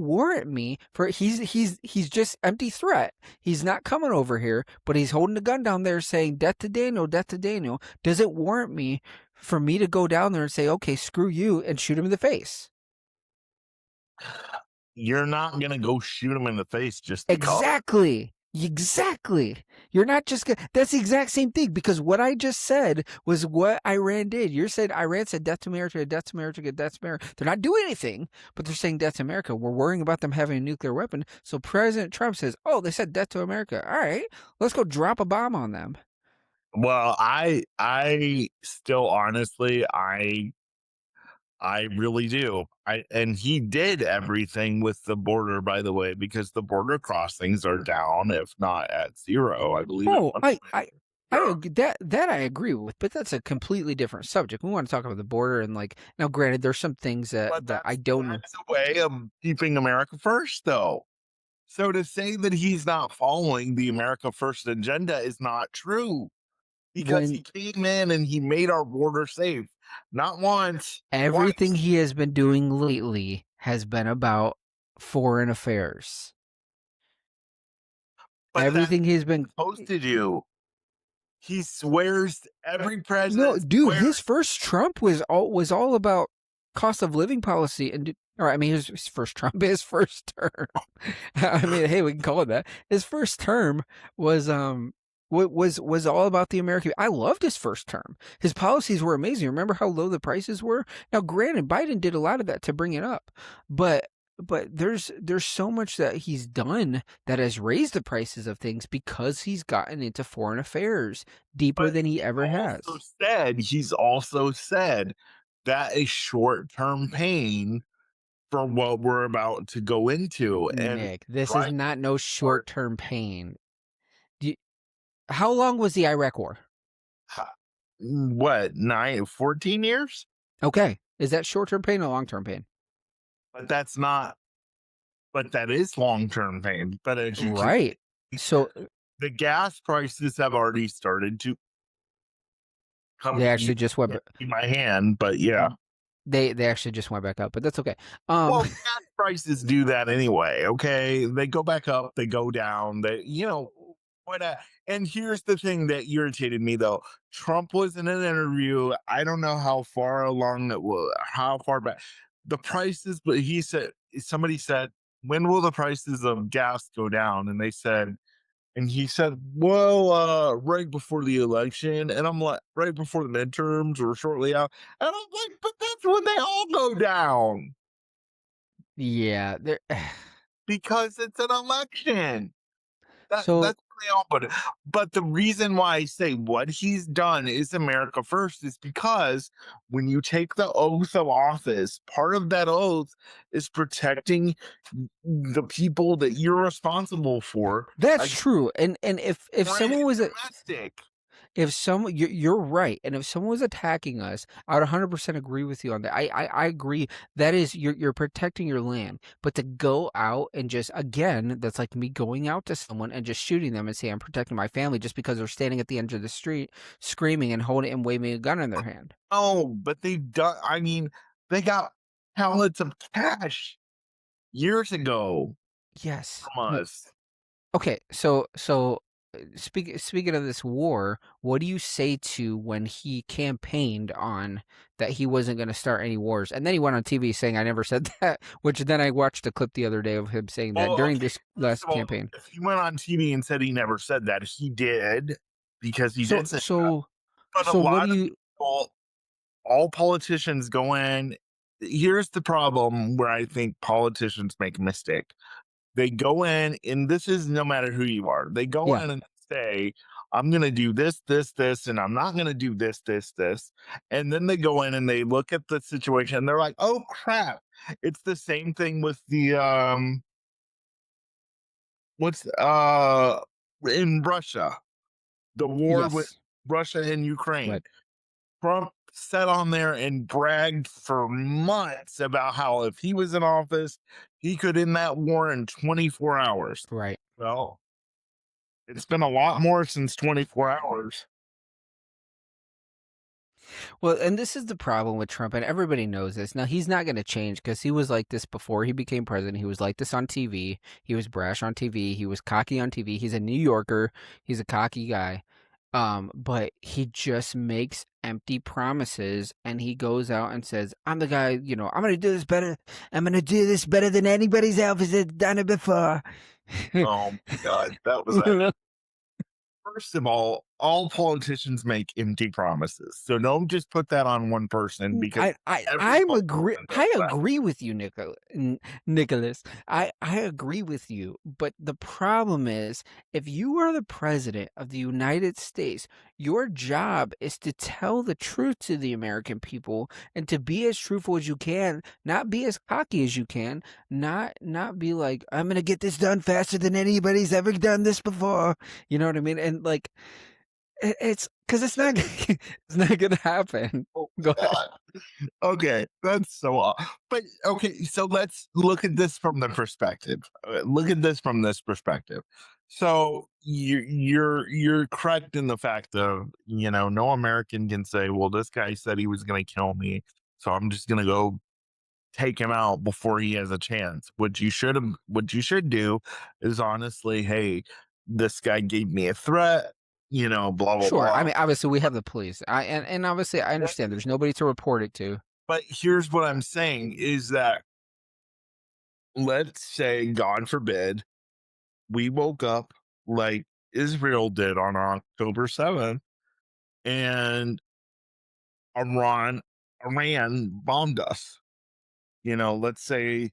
warrant me for? He's just empty threat. He's not coming over here, but he's holding a gun down there saying, "Death to Daniel. Death to Daniel." Does it warrant me for me to go down there and say, "Okay, screw you," and shoot him in the face? You're not going to go shoot him in the face just because. Exactly. You're not just gonna. That's the exact same thing, because what I just said was what Iran did. You said Iran said death to America, death to America, death to America. They're not doing anything, but they're saying death to America. We're worrying about them having a nuclear weapon. So President Trump says, "Oh, they said death to America. All right, let's go drop a bomb on them." Well, I still honestly, I really do. And he did everything with the border, by the way, because the border crossings are down, if not at zero, I believe. Oh, That I agree with, but that's a completely different subject. We want to talk about the border and like now. Granted, there's some things that I don't know. That's a way of keeping America first, though. So to say that he's not following the America First agenda is not true, because he came in and he made our border safe, not once, Everything twice. he has been doing lately has been about foreign affairs. But Everything he's been supposed to do. He swears every president. No, dude, his first Trump was all about cost of living policy and or I mean his first Trump, his first term. I mean, hey, we can call it that. His first term was was all about the American. I loved his first term. His policies were amazing. Remember how low the prices were? Now, granted, Biden did a lot of that to bring it up, but there's so much that he's done that has raised the prices of things because he's gotten into foreign affairs deeper than he ever has. He's also said that is short-term pain for what we're about to go into. And Nick, this is not no short-term pain. How long was the Iraq War? What, 14 years? Okay. Is that short-term pain or long-term pain? But that's not, but that is long-term pain. But as you right. So the gas prices have already started to come. They actually just went in my hand, but yeah. They actually just went back up, but that's okay. Well, gas prices do that anyway, okay? They go back up, they go down, they, what and here's the thing that irritated me, though. Trump was in an interview. I don't know how far along it was, how far back the prices, but somebody said, when will the prices of gas go down? And he said, well, right before the election. And I'm like, right before the midterms or shortly out. And I'm like, but that's when they all go down. Yeah. Because it's an election. That's what they all put it. But the reason why I say what he's done is America first is because when you take the oath of office, part of that oath is protecting the people that you're responsible for. That's true. And if someone was domestic. You're right. And if someone was attacking us, I would 100% agree with you on that. I agree. That is, you're protecting your land. But to go out and just, again, that's like me going out to someone and just shooting them and say, I'm protecting my family just because they're standing at the end of the street screaming and holding and waving a gun in their hand. Oh, but they got pallets of cash years ago. Yes. From us. Okay. So speaking of this war, what do you say to when he campaigned on that he wasn't going to start any wars, and then he went on TV saying I never said that? Which then I watched a clip the other day of him saying that during this last campaign. If he went on TV and said he never said that, he did, because he did say that. But a lot of people, all politicians go in. Here's the problem where I think politicians make a mistake. They go in, and this is no matter who you are. They go in and say, I'm going to do this, this, this, and I'm not going to do this, this, this. And then they go in and they look at the situation and they're like, oh, crap. It's the same thing with the, in Russia, the war with Russia and Ukraine. Right. Trump sat on there and bragged for months about how if he was in office, he could end that war in 24 hours. Right. Well, it's been a lot more since 24 hours. Well, and this is the problem with Trump, and everybody knows this. Now, he's not going to change because he was like this before he became president. He was like this on TV. He was brash on TV. He was cocky on TV. He's a New Yorker. He's a cocky guy. But he just makes empty promises, and he goes out and says, I'm the guy, I'm going to do this better. I'm going to do this better than anybody's else has done it before. Oh, my God. That was First of all politicians make empty promises. So don't just put that on one person, because I agree with you, Nicholas. I agree with you. But the problem is, if you are the president of the United States, your job is to tell the truth to the American people and to be as truthful as you can, not be as cocky as you can, not be like, I'm going to get this done faster than anybody's ever done this before. You know what I mean? And like, It's because it's not it's not gonna happen. Oh Go my ahead. God. Okay, that's so but okay, so let's look at this from the perspective. Look at this from this perspective. So you're correct in the fact of, no American can say, well, this guy said he was going to kill me, so I'm just going to go take him out before he has a chance. What you should do is honestly, hey, this guy gave me a threat, blah blah Sure. I blah. mean, obviously we have the police. And obviously I understand there's nobody to report it to. But here's what I'm saying is that, let's say, God forbid, we woke up like Israel did on October 7th, and Iran bombed us. Let's say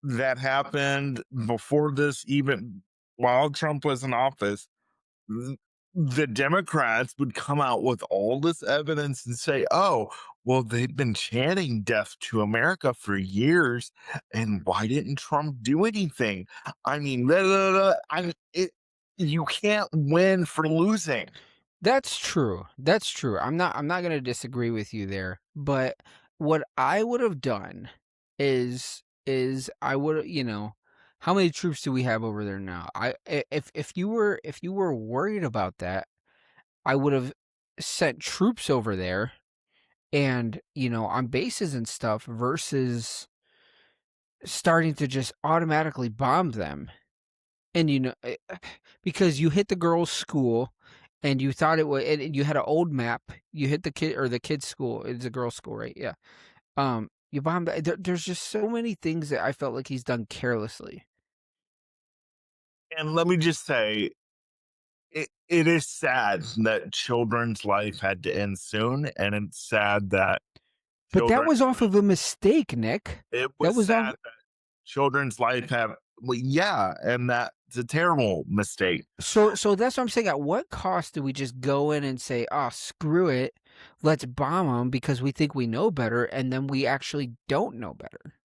that happened before this, even while Trump was in office. The Democrats would come out with all this evidence and say, oh, well, they've been chanting death to America for years. And why didn't Trump do anything? I mean, blah, blah, blah. You can't win for losing. That's true. That's true. I'm not going to disagree with you there. But what I would have done is I would, how many troops do we have over there now? If you were worried about that, I would have sent troops over there and, on bases and stuff versus starting to just automatically bomb them. And because you hit the girls' school, and you thought it was, and you had an old map. You hit the kid or the kid's school. It's a girls' school, right? Yeah. You bombed. There's just so many things that I felt like he's done carelessly. And let me just say, it is sad that children's life had to end soon. And it's sad that But that children, was off of a mistake, Nick. it That was was off. sad that children's life have, well, yeah, and that's a terrible mistake. So that's what I'm saying. At what cost do we just go in and say, "Oh, screw it, let's bomb them because we think we know better," and then we actually don't know better?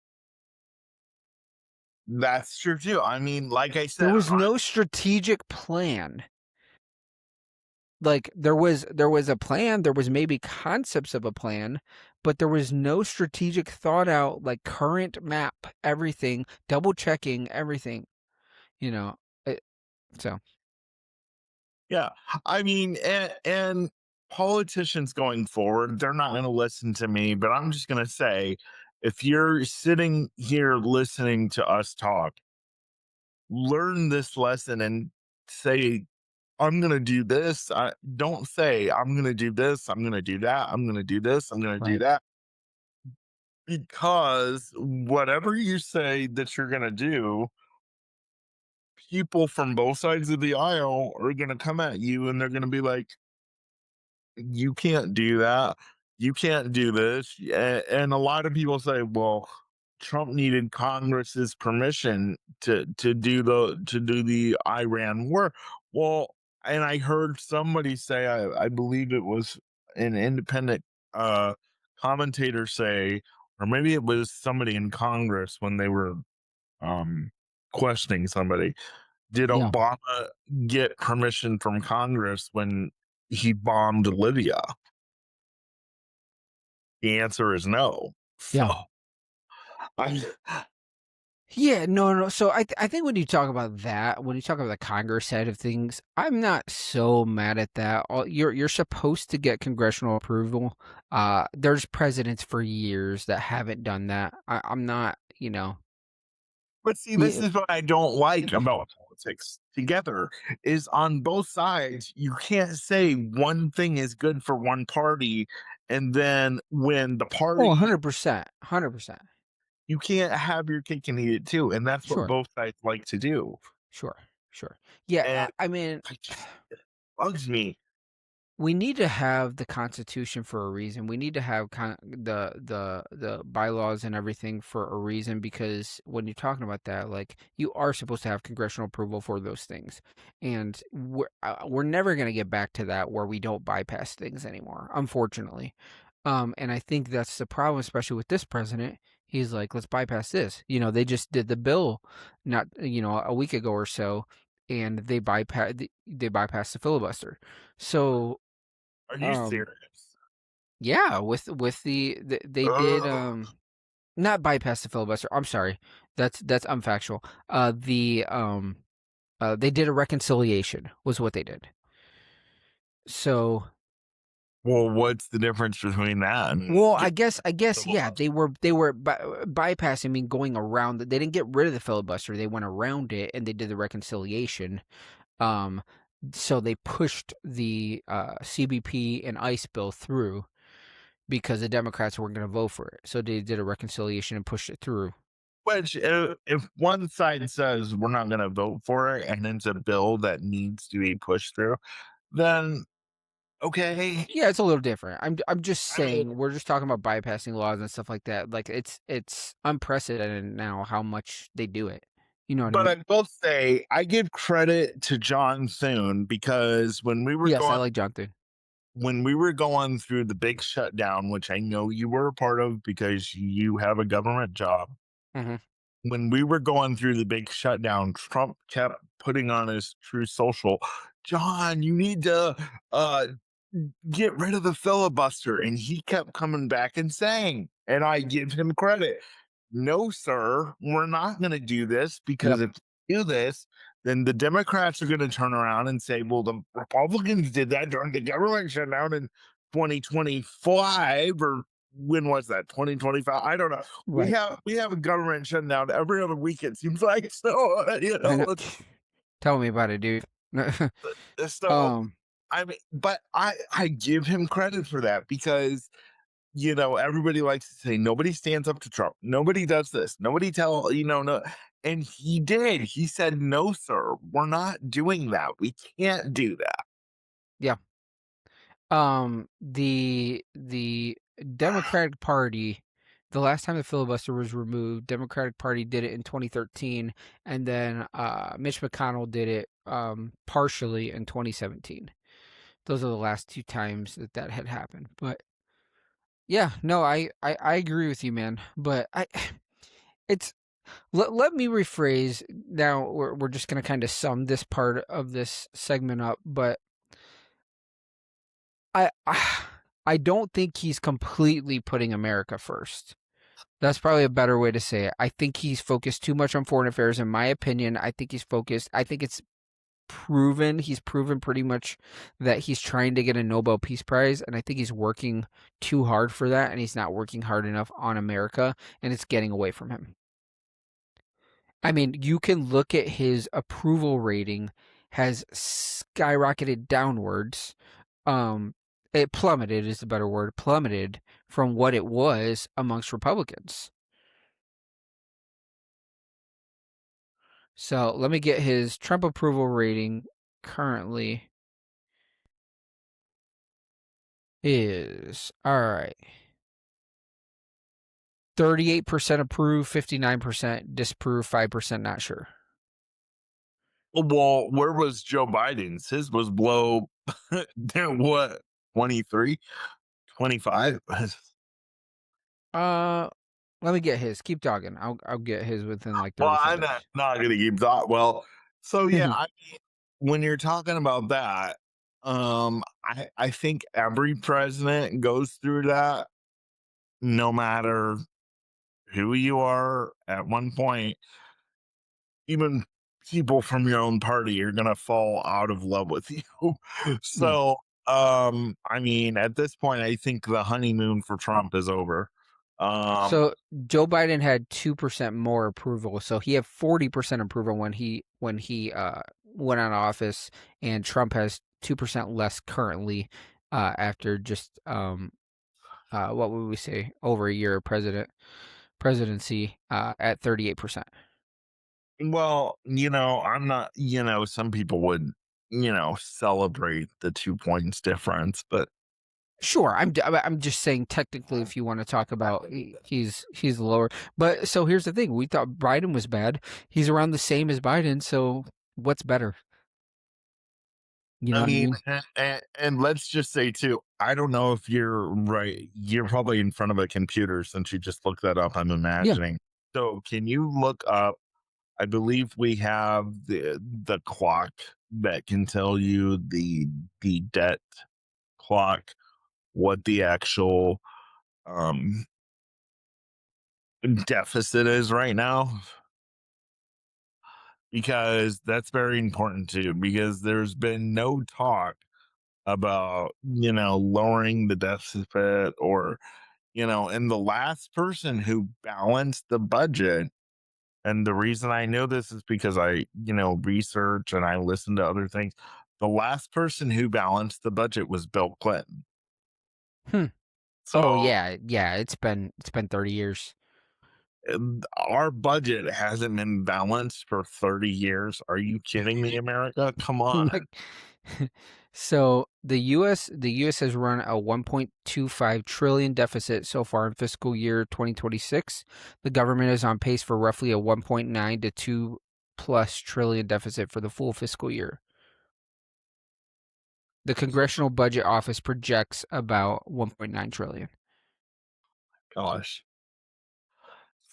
That's true too. I mean, like I There said, was no strategic plan. Like there was a plan, there was maybe concepts of a plan, but there was no strategic thought out like current map, everything, double checking everything, you know. It, so yeah, I mean, and politicians going forward, they're not going to listen to me, but I'm just going to say, if you're sitting here listening to us talk, learn this lesson and say, I'm going to do this. Don't say, I'm going to do this. I'm going to do that. I'm going to do this. I'm going to do right. that. Because whatever you say that you're going to do, people from both sides of the aisle are going to come at you and they're going to be like, you can't do that. You can't do this. And a lot of people say, well, Trump needed Congress's permission to do the Iran war. Well, and I heard somebody say, I believe it was an independent uh, commentator say, or maybe it was somebody in Congress when they were um, questioning somebody. Did Yeah. Obama get permission from Congress when he bombed Libya? The answer is no. Yeah. So I Yeah, no. So I think when you talk about that, when you talk about the Congress side of things, I'm not so mad at that. You're supposed to get congressional approval. There's presidents for years that haven't done that. I'm not, but see, this we is what I don't like about politics together is on both sides, you can't say one thing is good for one party, and then when the oh, party 100%, 100%. you can't have your cake and eat it too. And that's what Sure, both sides like to do. sure, sure. Yeah, And I mean, I just it bugs me. we need to have the Constitution for a reason. We need to have the bylaws and everything for a reason because when you're talking about that, like you are supposed to have congressional approval for those things, and we're never gonna get back to that where we don't bypass things anymore, unfortunately. And I think that's the problem, especially with this president. He's like, let's bypass this. They just did the bill not a week ago or so, and they bypass the filibuster. So Are you serious? yeah, with they did Ugh. not bypass the filibuster. I'm sorry, that's unfactual. They did a reconciliation was what they did. So Well, what's the difference between that and well, getting I guess, yeah, filibuster? they were bypassing, I mean, going around. They didn't get rid of the filibuster. They went around it, and they did the reconciliation. Um, so they pushed the CBP and ICE bill through because the Democrats weren't going to vote for it. So they did a reconciliation and pushed it through. Which, if one side says we're not going to vote for it and it's a bill that needs to be pushed through, then okay. Yeah, it's a little different. I'm just I mean, saying we're just talking about bypassing laws and stuff like that. Like it's unprecedented now how much they do it. You know what I but mean? I will say I give credit to John Thune because Yes, I like Jonathan. when we were going through the big shutdown, which I know you were a part of because you have a government job. Hmm. When we were going through the big shutdown, Trump kept putting on his true social, John, you need to uh get rid of the filibuster. And he kept coming back and saying, and I give him credit, no, sir, we're not going to do this because Yep. if we do this, then the Democrats are going to turn around and say, well, the Republicans did that during the government shutdown in 2025 or when was that 2025? I don't know. Right. We have a government shutdown every other week. It seems like so. I know. Tell me about it, dude. So um. I mean, but I give him credit for that because everybody likes to say nobody stands up to Trump. Nobody does this. Nobody no. And he did. He said, no, sir, we're not doing that. We can't do that. Yeah. The Democratic Party, the last time the filibuster was removed, Democratic Party did it in 2013, and then Mitch McConnell did it partially in 2017. Those are the last two times that had happened. But yeah, no, I agree with you, man. But it's let me rephrase. Now we're just gonna kind of sum this part of this segment up, but I I don't think he's completely putting America first. That's probably a better way to say it. I think he's focused too much on foreign affairs, in my opinion. I think he's focused. I think it's proven. He's proven pretty much that he's trying to get a Nobel Peace Prize, and I think he's working too hard for that, and he's not working hard enough on America, and it's getting away from him. I mean, you can look at his approval rating has skyrocketed downwards. It plummeted is the better word, plummeted from what it was amongst Republicans. So let me get his Trump approval rating currently is all right. 38% approve, 59% disapprove, 5% not sure. Well, where was Joe Biden's? His was below what, 23, 25? Uh Let me get his. Keep talking. I'll get his within like Well, 30 I'm seconds. not going to keep talking. Well, so yeah, I mean, when you're talking about that, I think every president goes through that, no matter who you are. At one point, even people from your own party are going to fall out of love with you. Yeah. So, I mean, at this point, I think the honeymoon for Trump is over. So Joe Biden had 2% more approval. So he had 40% approval when he went out of office, and Trump has 2% less currently after just what would we say, over a year of presidency at 38%. Well, I'm not, some people would, celebrate the 2 points difference, but Sure, I'm just saying technically, if you want to talk about he's lower. But so here's the thing: we thought Biden was bad. He's around the same as Biden. So what's better? You know I what I mean, mean? and let's just say too, I don't know if you're right. You're probably in front of a computer since you just looked that up, I'm Yeah. imagining. So can you look up I believe we have the clock that can tell you the debt clock, what the actual um deficit is right now, because that's very important too, because there's been no talk about, lowering the deficit, or, and the last person who balanced the budget. And the reason I know this is because I, research and I listen to other things. The last person who balanced the budget was Bill Clinton. Hmm. Oh So yeah. It's been 30 years. our budget hasn't been balanced for 30 years. Are you kidding me, America? Come on. Like, so the U.S. has run a 1.25 trillion deficit so far in fiscal year 2026. The government is on pace for roughly a 1.9 to 2 plus trillion deficit for the full fiscal year. The Congressional Budget Office projects about 1.9 trillion. Gosh.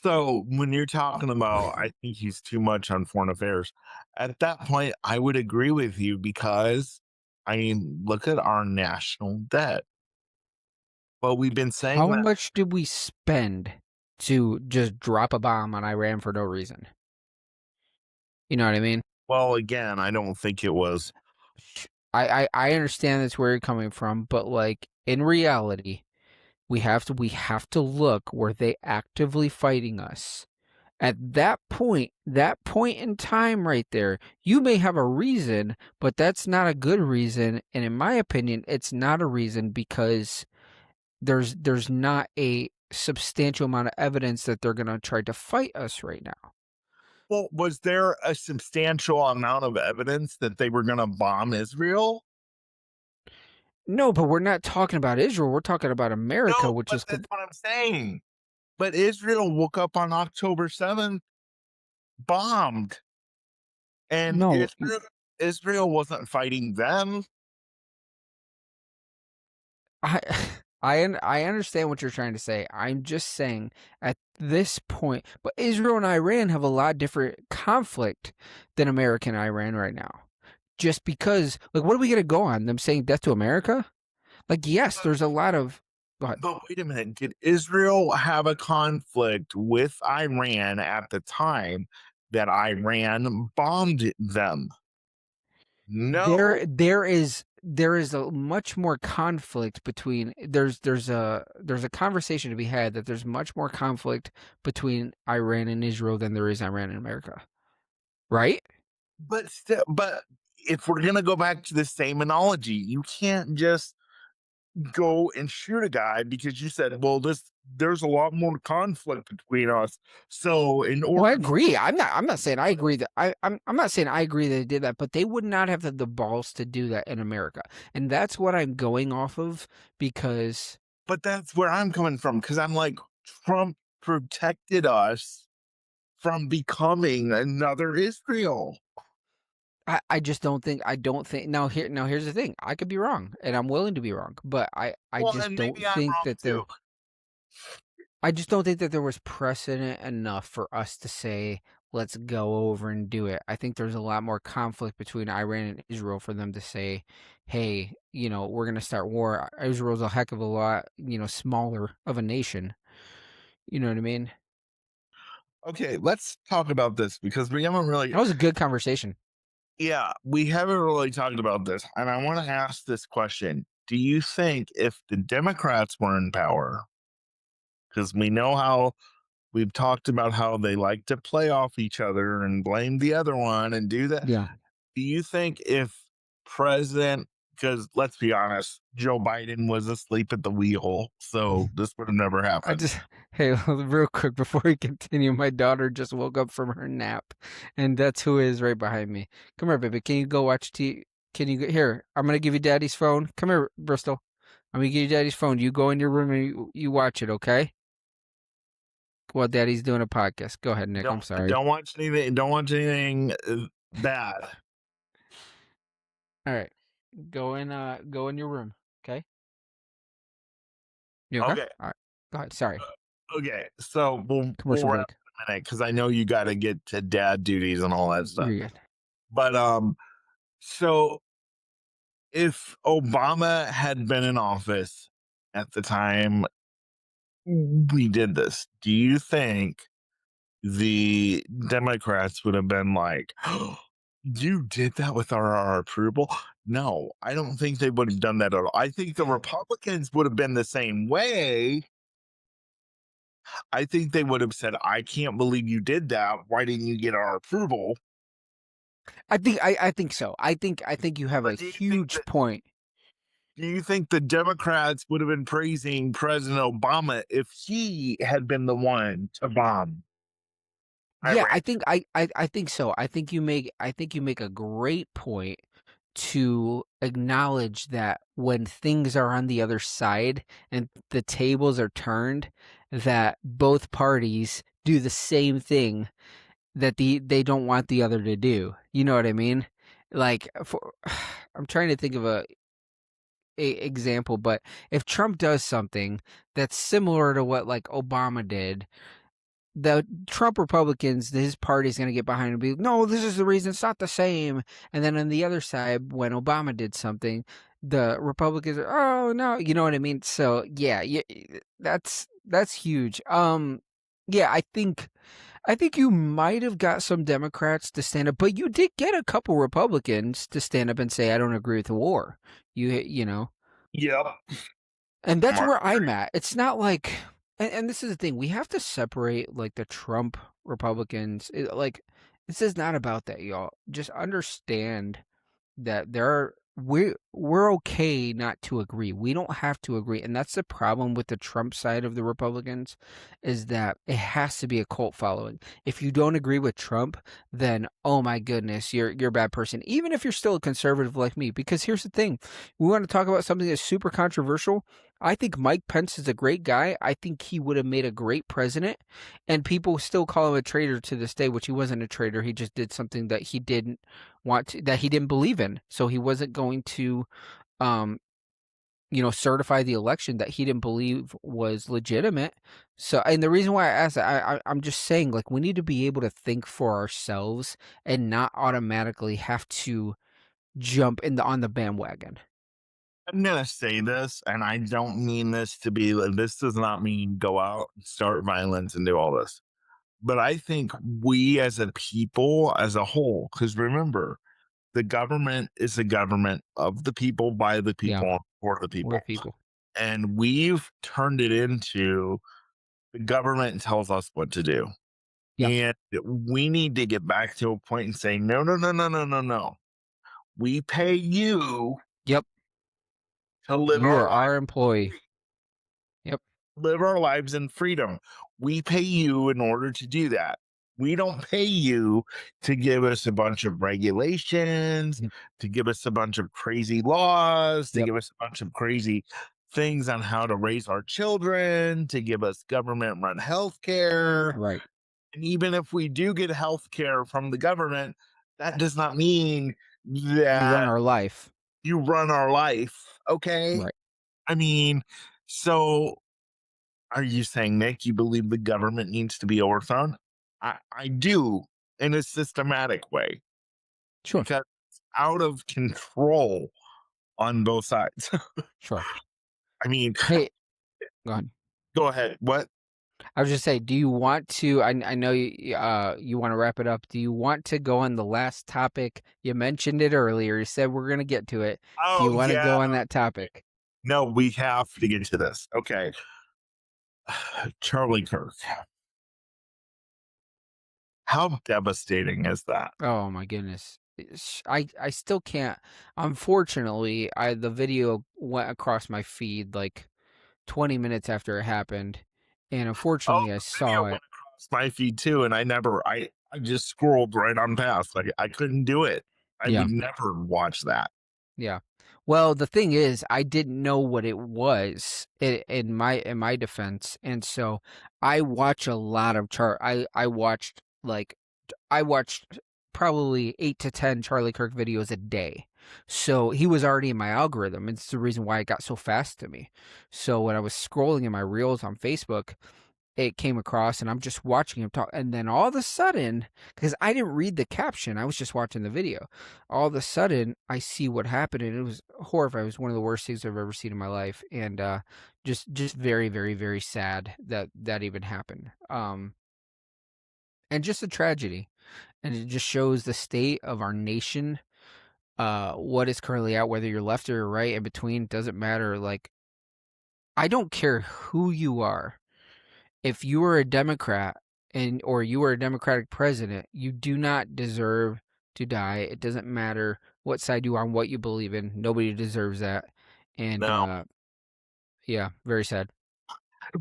So when you're talking about, I think he's too much on foreign affairs, at that point, I would agree with you, because, I mean, look at our national debt. Well, we've been saying How that. much did we spend to just drop a bomb on Iran for no reason? You know what I mean? Well, again, I don't think it was. I understand that's where you're coming from, but like in reality, we have to look where they actively fighting us. At that point in time right there, you may have a reason, but that's not a good reason. And in my opinion, it's not a reason because there's not a substantial amount of evidence that they're gonna try to fight us right now. Well, was there a substantial amount of evidence that they were going to bomb Israel? No, but we're not talking about Israel. We're talking about America, No, which but is that's what I'm saying. But Israel woke up on October 7th, bombed, and no. Israel wasn't fighting them. I I understand what you're trying to say. I'm just saying at this point, but Israel and Iran have a lot different conflict than America and Iran right now. Just because, like, what are we gonna go on? Them saying death to America? Like, yes, there's a lot of. Go ahead. But wait a minute, did Israel have a conflict with Iran at the time that Iran bombed them? No. There is a much more conflict between there's a conversation to be had that there's much more conflict between Iran and Israel than there is Iran and America, right? But still, but if we're gonna go back to the same analogy, you can't just go and shoot a guy because you said, "Well, there's a lot more conflict between us." So, in Well, I order, agree. I'm not saying I agree that I'm not saying I agree that they did that, but they would not have the balls to do that in America. And that's what I'm going off of because but that's where I'm coming from, because I'm like, Trump protected us from becoming another Israel. I just don't think here's the thing. I could be wrong and I'm willing to be wrong, but I Well, just and don't maybe I'm think wrong that too. I just don't think that there was precedent enough for us to say, let's go over and do it. I think there's a lot more conflict between Iran and Israel for them to say, hey, we're going to start war. Israel's a heck of a lot, smaller of a nation. You know what I mean? Okay, let's talk about this, because we haven't really, That was a good conversation. yeah, we haven't really talked about this. And I want to ask this question. Do you think if the Democrats were in power, because we know how we've talked about how they like to play off each other and blame the other one and do that. Yeah. Do you think if President, because let's be honest, Joe Biden was asleep at the wheel, so this would have never I happened. just, hey, real quick before we continue, my daughter just woke up from her nap, and that's who is right behind me. Come here, baby. Can you go watch T? Can you go here? I'm gonna give you Daddy's phone. Come here, Bristol. I'm gonna give you Daddy's phone. You go in your room and you watch it, okay? While Daddy's doing a podcast. Go ahead, Nick. I'm sorry. Don't watch anything. Don't watch anything bad. All right, go in your room, okay? You okay? Okay. All right, go ahead. Sorry, Okay. So we'll commercial wrap break. minute because I know you got to get to dad duties and all that stuff. You're good. But so if Obama had been in office at the time we did this, do you think the Democrats would have been like, oh, you did that with our approval? No, I don't think they would have done that at all. I think the Republicans would have been the same way. I think they would have said, I can't believe you did that. Why didn't you get our approval? I think so. I think you have a But huge point. do you think the Democrats would have been praising President Obama if he had been the one to bomb Yeah, Iran? I think so. I think you make a great point to acknowledge that when things are on the other side and the tables are turned, that both parties do the same thing that they don't want the other to do. You know what I mean? Like I'm trying to think of a example, but if Trump does something that's similar to what like Obama did, the Trump Republicans, his party's going to get behind and be, no, this is the reason, it's not the same. And then on the other side, when Obama did something, the Republicans are, oh no, you know what I mean? So yeah, that's huge. Yeah, I think you might have got some Democrats to stand up, but you did get a couple Republicans to stand up and say, I don't agree with the war. You know, Yep. and that's Mark. where I'm at. It's not like, and this is the thing, we have to separate like the Trump Republicans. Like, this is not about that, y'all. Just understand that we're okay not to agree. We don't have to agree, and that's the problem with the Trump side of the Republicans, is that it has to be a cult following. If you don't agree with Trump, then oh my goodness, you're a bad person. Even if you're still a conservative like me, because here's the thing, we want to talk about something that's super controversial. I think Mike Pence is a great guy. I think he would have made a great president, and people still call him a traitor to this day, which he wasn't a traitor. He just did something that he didn't that he didn't believe in. So he wasn't going to, um, certify the election that he didn't believe was legitimate. So, and the reason why I asked that, I'm just saying, like, we need to be able to think for ourselves and not automatically have to jump on the bandwagon. I'm gonna say this, and I don't mean this to be like this does not mean go out and start violence and do all this. But I think we as a people, as a whole, because remember, the government is a government of the people, by the Yeah, people, and for the we're people. people. And we've turned it into the government tells us what to do. Yeah. And we need to get back to a point and say, no, no, no, no, no, no, no. We pay you Yep. to live You our are lives. our employee. Yep. Live our lives in freedom. We pay you in order to do that. We don't pay you to give us a bunch of regulations, Yep. to give us a bunch of crazy laws, to Yep. give us a bunch of crazy things on how to raise our children, to give us government run health care. Right. And even if we do get health care from the government, that does not mean You run that our life. you run our life. Okay. Right. I mean, so are you saying, Nick, you believe the government needs to be overthrown? I do, in a systematic way, Sure. because it's out of control on both sides. Sure. I mean, Hey, go ahead. go ahead. What? I was just saying, do you want to? I know you want to wrap it up. Do you want to go on the last topic? You mentioned it earlier. You said we're gonna get to it. Do you Oh, want to yeah. go on that topic? No, we have to get to this. Okay. Charlie Kirk. How devastating is that? Oh my goodness. I still can't. Unfortunately, the video went across my feed like 20 minutes after it happened, and Oh, unfortunately, I the video saw went it. across my feed too, and I just scrolled right on past. Like I couldn't do it. I Yeah. would never watch that. Yeah. Well, the thing is, I didn't know what it was in my defense, and so I watch a lot of I watched probably 8 to 10 Charlie Kirk videos a day. So he was already in my algorithm. It's the reason why it got so fast to me. So when I was scrolling in my reels on Facebook, it came across, and I'm just watching him talk, and then all of a sudden, because I didn't read the caption, I was just watching the video. All of a sudden, I see what happened, and it was horrifying. It was one of the worst things I've ever seen in my life, and just very, very, very sad that that even happened. And just a tragedy, and it just shows the state of our nation. What is currently out, whether you're left or right, in between, doesn't matter. Like, I don't care who you are. If you are a Democrat or you are a Democratic president, you do not deserve to die. It doesn't matter what side you are and what you believe in. Nobody deserves that. And No. yeah, very sad.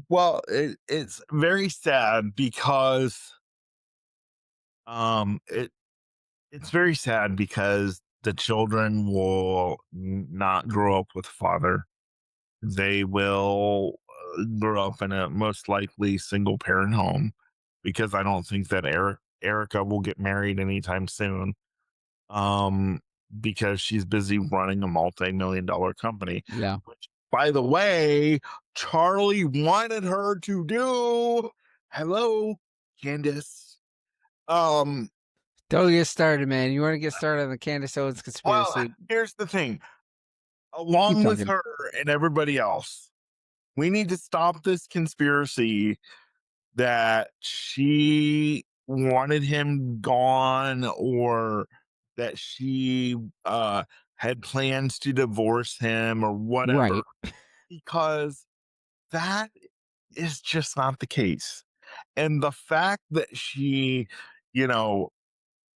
Well, it's very sad because it it's very sad because the children will not grow up with a father. They will grow up in a most likely single parent home because I don't think that Erica will get married anytime soon. Um, because she's busy running a multi-million-dollar company. Yeah. Which, by the way, Charlie wanted her to do. Hello, Candace. Um, Don't get started, man. You want to get started on the Candace Owens well, conspiracy? here's the thing. Keep Along with talking. her and everybody else, we need to stop this conspiracy that she wanted him gone or that she had plans to divorce him or whatever, Right. because that is just not the case. And the fact that she, you know,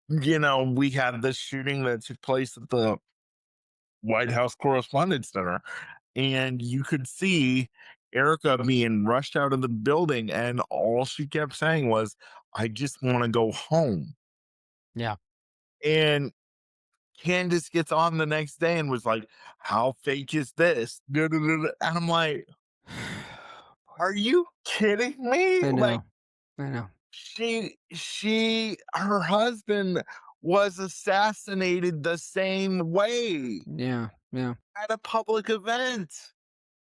we had this shooting that took place at the White House Correspondents' Center, and you could see Erica being rushed out of the building, and all she kept saying was, "I just want to go home." Yeah. And Candace gets on the next day and was like, "How fake is this?" And I'm like, "Are you kidding me?" I Like, know. I know. her husband was assassinated the same way Yeah. Yeah. at a public event.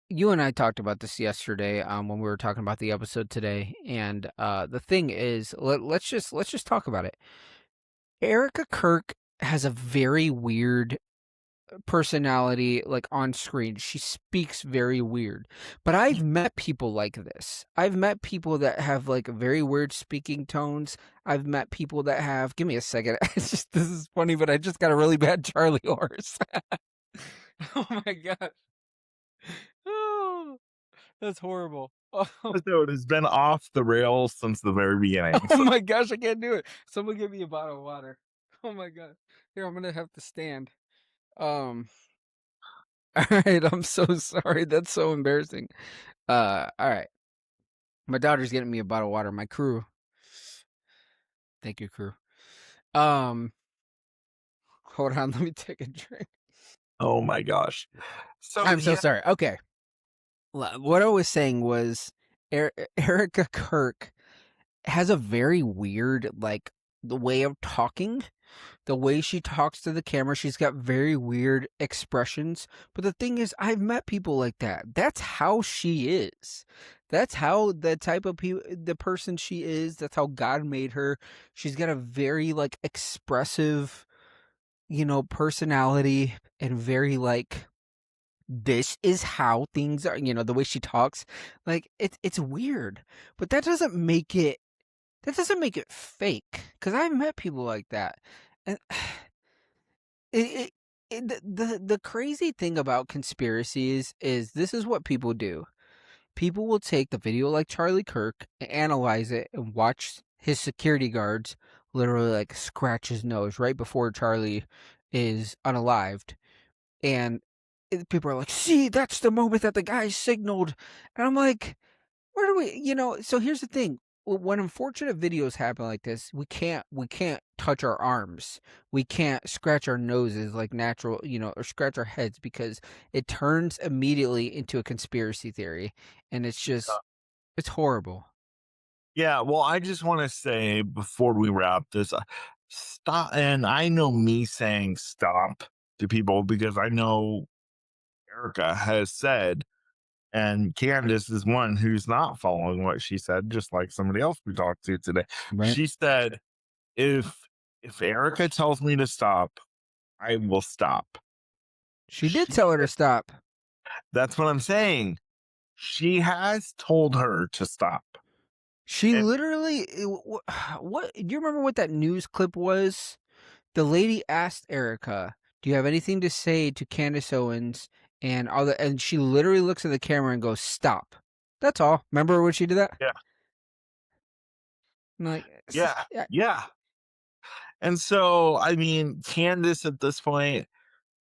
You and I talked about this yesterday, when we were talking about the episode today, and the thing is, let's just talk about it. Erica Kirk has a very weird personality, like on screen. She speaks very weird. But I've met people like this. I've met people that have like very weird speaking tones. I've met people that have. Give me a second. It's just this is funny, but I just got a really bad Charlie horse. Oh my god. Oh, that's horrible. Oh. Episode has been off the rails since the very beginning. Oh So, my gosh, I can't do it. Someone give me a bottle of water. Oh my god. Here, I'm gonna have to stand. Um, all right, I'm so sorry. That's so embarrassing. All right. My daughter's getting me a bottle of water. My crew. Thank you, crew. Um, hold on, let me take a drink. oh my gosh. So I'm so yeah, sorry. Okay. What I was saying was Erica Kirk has a very weird, like, the way of talking. The way she talks to the camera, she's got very weird expressions. But the thing is, I've met people like that. That's how she is. That's how the type of the person she is. That's how God made her. She's got a very like expressive, personality, and very like this is how things are. The way she talks, like it's weird. But that doesn't make it fake. Because I've met people like that, and It, the crazy thing about conspiracies is this is what people do. People will take the video like Charlie Kirk and analyze it and watch his security guards literally like scratch his nose right before Charlie is unalived. And people are like, see, that's the moment that the guy signaled. And I'm like, where do so here's the thing. When unfortunate videos happen like this, we can't touch our arms. We can't scratch our noses like natural, or scratch our heads because it turns immediately into a conspiracy theory. And it's horrible. yeah. Well, I just want to say before we wrap this, stop. And I know me saying stop to people because I know Erica has said And Candace is one who's not following what she said, just like somebody else we talked to today. Right. She said, if Erica tells me to stop, I will stop. She did tell her to stop. That's what I'm saying. She has told her to stop. She And literally, what do you remember what that news clip was? The lady asked Erica, "Do you have anything to say to Candace Owens?" And and she literally looks at the camera and goes, "Stop." That's all. Remember when she did that? yeah, I'm like, yeah, yeah. And so, I mean, Candace at this point,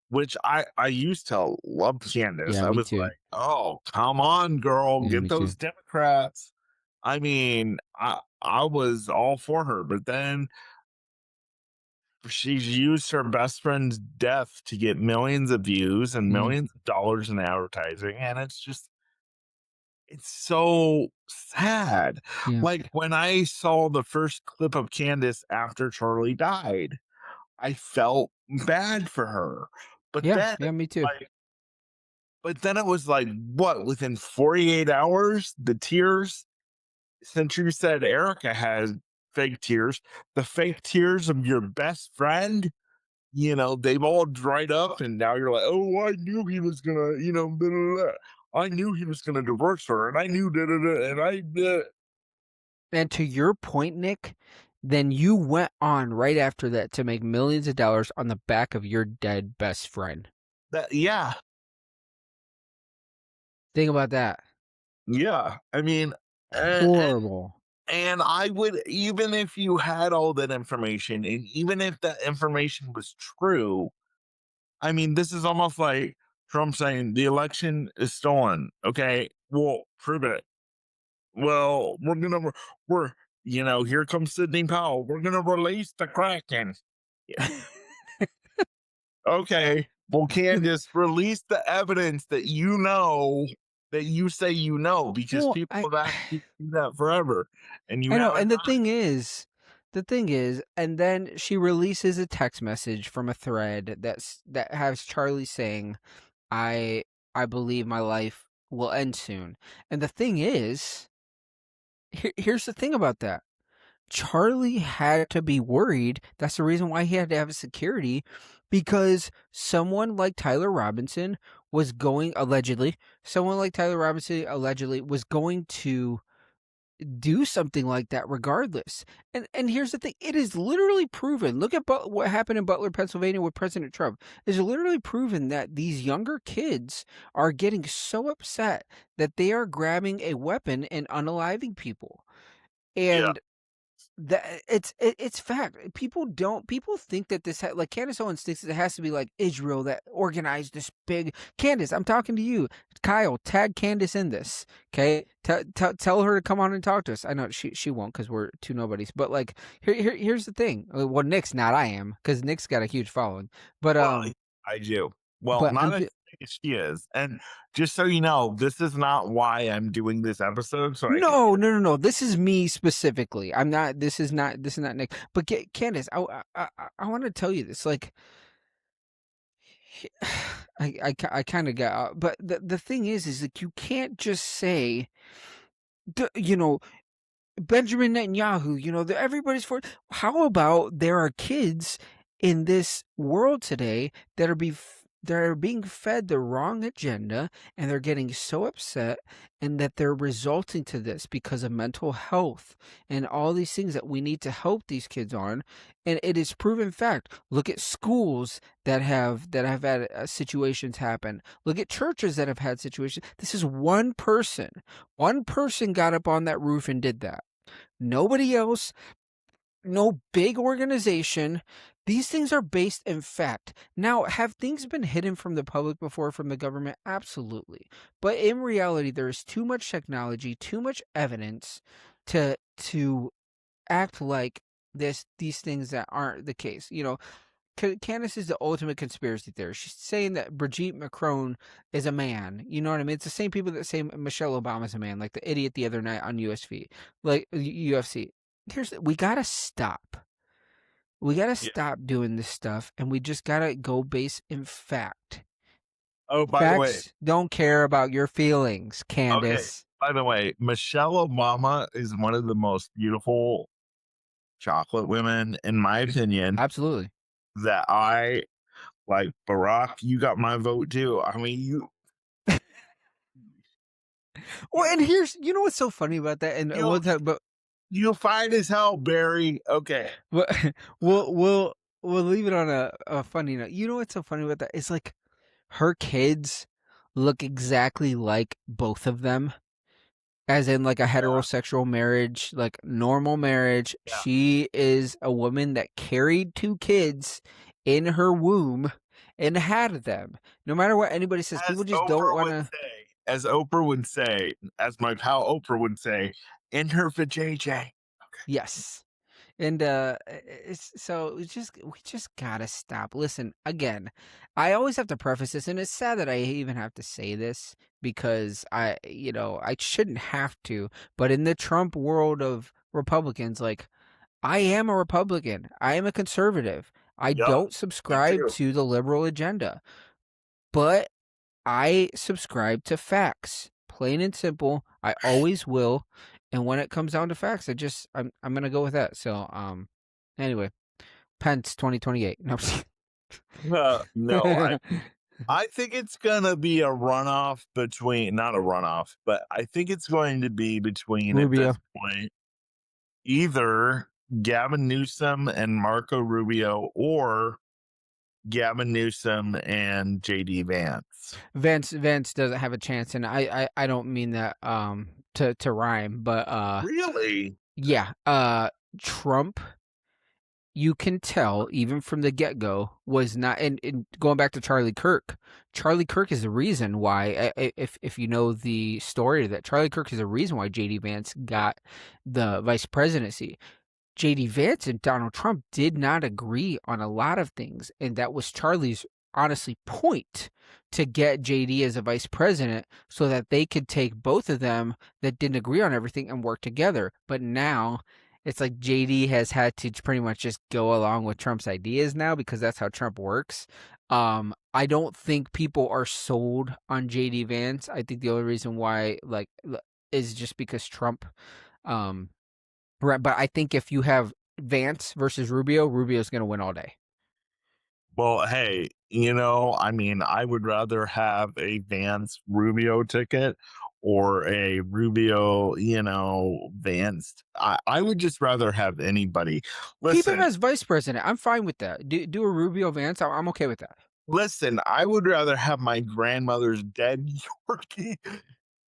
which I used to love Candace. yeah, I me was too. like, oh, come on, girl, Yeah, get me too. those Democrats. I mean, I was all for her, but then she's used her best friend's death to get millions of views and Mm, millions of dollars in advertising, and it's so sad. yeah, Like when I saw the first clip of Candace after Charlie died, I felt bad for her. But yeah, then yeah, me too. like but then it was like what, within 48 hours, the tears, since you said Erica had fake tears, the fake tears of your best friend, they've all dried up, and now you're like, oh, I knew he was gonna, blah, blah, blah. I knew he was gonna divorce her, and I knew da, da, da, and And to your point, Nick, then you went on right after that to make millions of dollars on the back of your dead best friend. yeah, Think about that. yeah. I mean, Horrible. and I would, even if you had all that information, and even if that information was true, I mean, this is almost like Trump saying the election is stolen. Okay, well, prove it. Well, we're, here comes Sidney Powell. We're gonna release the Kraken. Yeah. Okay, well, Candace, release the evidence that that you say because Well, people have asked you to do that forever, and you I know, haven't. and the thing is, and then she releases a text message from a thread that has Charlie saying, "I I believe my life will end soon." And the thing is, here's the thing about that. Charlie had to be worried. That's the reason why he had to have a security, because someone like Tyler Robinson was going allegedly, was going to do something like that regardless. And here's the thing, it is literally proven. Look at what happened in Butler, Pennsylvania with President Trump. It's literally proven that these younger kids are getting so upset that they are grabbing a weapon and unaliving people. Yeah, And that it's fact. People think that like Candace Owens thinks it has to be like Israel that organized this big. Candace, I'm talking to you. Kyle, tag Candace in this. Okay, tell her to come on and talk to us. I know she won't because we're two nobodies. But like here's the thing. Well, Nick's not. I am, because Nick's got a huge following. But well, I do. Well, not I'm as big as she is, and just so you know, this is not why I'm doing this episode. So I can. no. This is me specifically. I'm not. This is not Nick. But Candace, I want to tell you this. Like, I kind of got, but the thing is like you can't just say, you know, Benjamin Netanyahu, everybody's for. How about there are kids in this world today that are being fed the wrong agenda, and they're getting so upset, and that they're resulting to this because of mental health and all these things that we need to help these kids on. And it is proven fact. Look at schools that have had situations happen. Look at churches that have had situations. This is one person. One person got up on that roof and did that. Nobody else, no big organization. These things are based in fact. Now, have things been hidden from the public before, from the government? Absolutely. But in reality, there is too much technology, too much evidence to act like these things that aren't the case. Candace is the ultimate conspiracy theorist. She's saying that Brigitte Macron is a man. You know what I mean? It's the same people that say Michelle Obama's a man, like the idiot the other night on UFC. We gotta stop. We gotta Yeah. stop doing this stuff, and we just gotta go base in fact. Oh, by the way, Facts don't care about your feelings, okay. Candace. By the way, Michelle Obama is one of the most beautiful chocolate women, in my opinion, Absolutely. that I like. Barack, you got my vote too. I mean, Well, and here's, you know what's so funny about that, and you you fine as hell, Barry. Okay. but we'll leave it on a funny note. You know what's so funny about that? It's like her kids look exactly like both of them, as in like a Yeah. heterosexual marriage, like normal marriage. Yeah. She is a woman that carried two kids in her womb and had them. No matter what anybody says, people As just don't Oprah want would to. say, as Oprah would say, as my pal Oprah would say, in her vajayjay. Yes. And it's so we just gotta stop. Listen, again, I always have to preface this, and it's sad that I even have to say this because I shouldn't have to, but in the Trump world of Republicans, like I am a Republican, I am a conservative. I Yep, don't me subscribe too. to the liberal agenda, but I subscribe to facts, plain and simple. I always will, and when it comes down to facts, I'm gonna go with that. So anyway, Pence 2028. No, No, I think it's gonna be a runoff between, not a runoff, but I think it's going to be between at this Rubio. point either Gavin Newsom and Marco Rubio or Gavin Newsom and JD Vance. Vance doesn't have a chance, and I don't mean that to rhyme, but Really? yeah, Trump, you can tell even from the get-go was not, and going back to Charlie Kirk is the reason why, if you know the story of that, Charlie Kirk is the reason why JD Vance got the vice presidency. JD Vance and Donald Trump did not agree on a lot of things, and that was Charlie's honestly point to get JD as a vice president so that they could take both of them that didn't agree on everything and work together. But now it's like JD has had to pretty much just go along with Trump's ideas now because that's how Trump works. I don't think people are sold on JD Vance. I think the only reason why is just because Trump um right, but I think if you have Vance versus Rubio, Rubio's going to win all day. Well, hey, I mean, I would rather have a Vance Rubio ticket or a Rubio, Vance. I would just rather have anybody. Keep him Listen, as vice president. I'm fine with that. Do a Rubio Vance. I'm okay with that. listen, I would rather have my grandmother's dead Yorkie.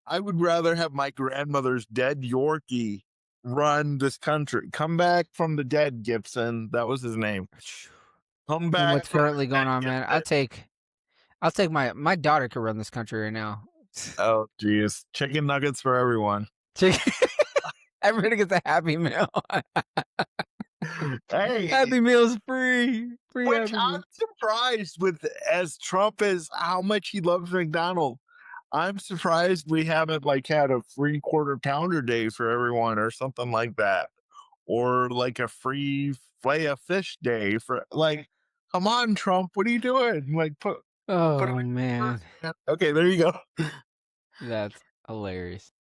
I would rather have my grandmother's dead Yorkie run this country. Come back from the dead, Gibson. That was his name. Come And back what's from currently the going dead, on, man? Gibson. I'll take my daughter could run this country right now. Oh, geez. Chicken nuggets for everyone. Everybody gets a Happy Meal. Hey, Happy Meal's free. Free which Happy I'm Meal. surprised with, as Trump is how much he loves McDonald's. I'm surprised we haven't like had a free quarter pounder day for everyone or something like that. Or like a free fillet of fish day for like, come on, Trump, what are you doing? Like put Oh him man, first, man. Okay, there you go. that's hilarious.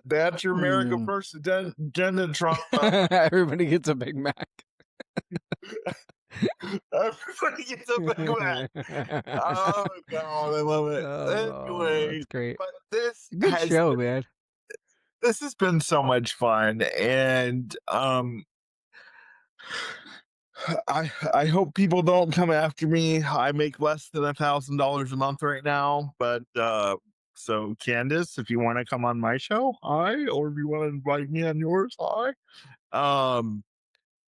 That's your America Mm. First agenda, Trump. Everybody gets a Big Mac. Everybody gets a Big Mac. Oh God, I love it. Oh, Anyway, that's great. but Good show, man. this has been so much fun, and I hope people don't come after me. I make less than $1,000 a month right now, but so Candace, if you want to come on my show, hi, or if you want to invite me on yours, hi. Um,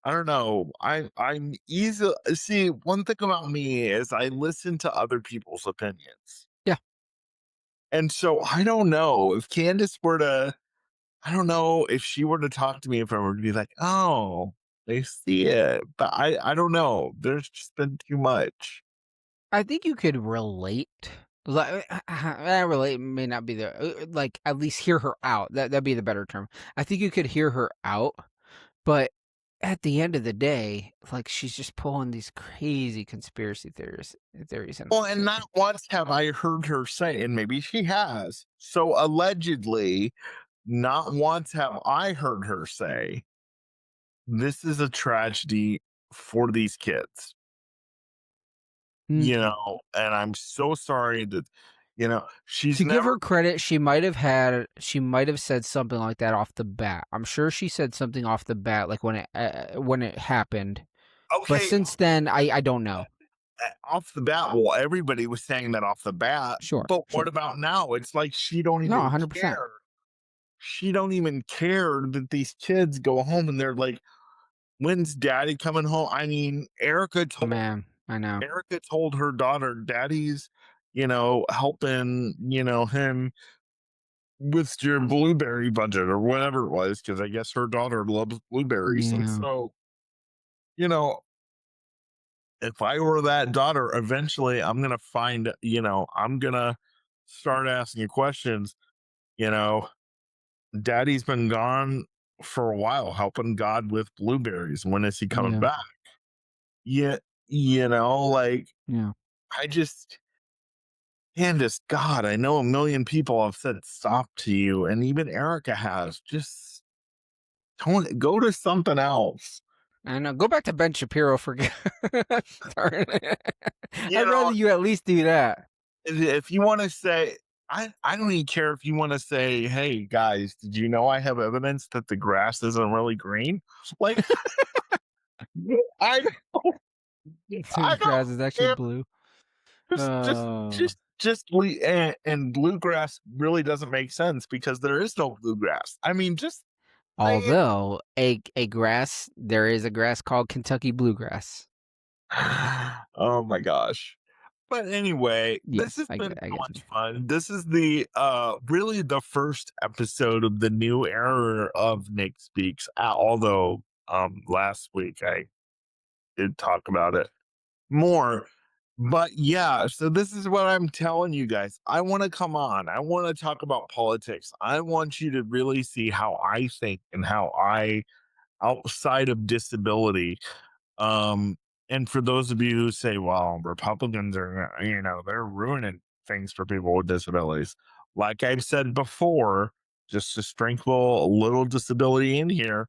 I don't know. I'm easy. See, one thing about me is I listen to other people's opinions. Yeah. And so I don't know if Candace were to, I don't know if she were to talk to me, if I were to be like, oh, they see it. But I don't know. There's just been too much. I think you could relate. Like, relate may not be like at least hear her out. That'd be the better term. I think you could hear her out, but at the end of the day, like, she's just pulling these crazy conspiracy theories, and Well, and not once have I heard her say, and maybe she has. So allegedly, not once have I heard her say, this is a tragedy for these kids. Mm. And I'm so sorry that, she's To give never her credit, she might have said something like that off the bat. I'm sure she said something off the bat, like when it happened. But okay. since then, I don't know. Off the bat. Well, everybody was saying that off the bat. Sure, But sure. what about now? It's like she don't No, even 100%. care. She don't even care that these kids go home and they're like, when's daddy coming home? I mean, Man, I know. Erica told her daughter, daddy's, helping, him with your blueberry budget or whatever it was, because I guess her daughter loves blueberries. And Yeah. so, if I were that daughter, eventually I'm going to find, I'm going to start asking questions. Daddy's been gone for a while, helping God with blueberries. When is he coming Yeah. back? Yeah. Like, Yeah. I just, Candace, God, I know a million people have said stop to you, and even Erica has. Just don't go to something else. I know. Go back to Ben Shapiro for. Darn it. You I'd rather you at least do that. If you want to say, I don't even care if you want to say, hey guys, did you know I have evidence that the grass isn't really green? Like, I don't, I Grass don't is actually care. blue. And bluegrass really doesn't make sense because there is no bluegrass. I mean, just although a grass, there is a grass called Kentucky bluegrass. Oh my gosh. But anyway, Yes, this has been I so get much you. fun. This is the really the first episode of the new era of Nick Speaks. Although last week I did talk about it more. But yeah, so this is what I'm telling you guys. I want to come on. I want to talk about politics. I want you to really see how I think and how I, outside of disability, and for those of you who say, well, Republicans are, they're ruining things for people with disabilities. Like I've said before, just to sprinkle a little disability in here,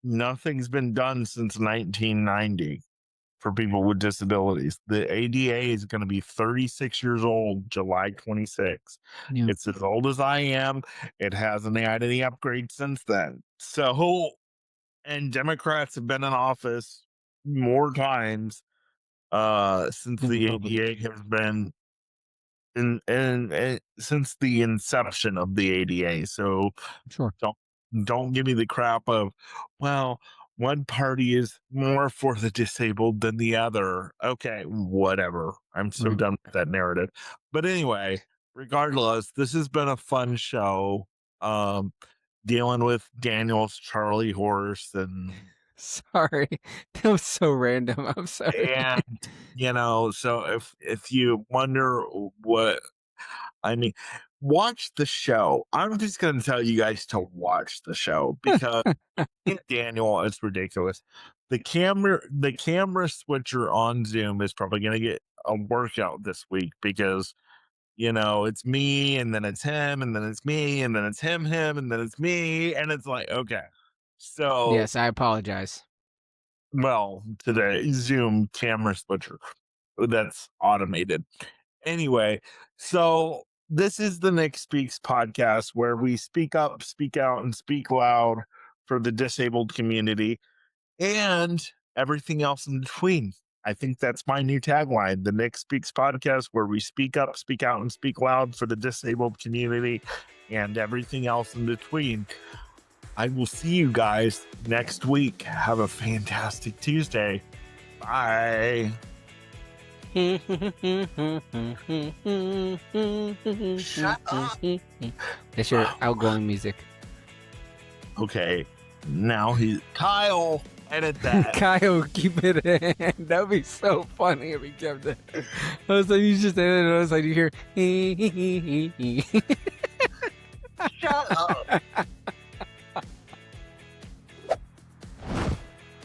nothing's been done since 1990 for people with disabilities. The ADA is going to be 36 years old, July 26th. Yeah. It's as old as I am. It hasn't had any upgrades since then. So, and Democrats have been in office more times since the ADA has been and since the inception of the ADA. So Sure. don't give me the crap of, well, one party is more for the disabled than the other. Okay, whatever. I'm so Right. done with that narrative. But anyway, regardless, this has been a fun show. Dealing with Daniel's Charlie horse and Sorry, that was so random. I'm sorry. and so if you wonder what I mean, watch the show. I'm just going to tell you guys to watch the show because Daniel, it's ridiculous. The camera switcher on Zoom is probably going to get a workout this week because it's me and then it's him and then it's me and then it's him and then it's me and it's like, okay. So Yes, I apologize. well, today Zoom camera switcher that's automated. Anyway, so this is the Nick Speaks podcast where we speak up, speak out, and speak loud for the disabled community and everything else in between. I think that's my new tagline, the Nick Speaks podcast, where we speak up, speak out, and speak loud for the disabled community and everything else in between. I will see you guys next week. Have a fantastic Tuesday. Bye. Shut up. That's your outgoing music. Okay. Now Kyle, edit that. Kyle, keep it in. That'd be so funny if he kept it. I was like, you just edit it. I was like, you hear. Shut up.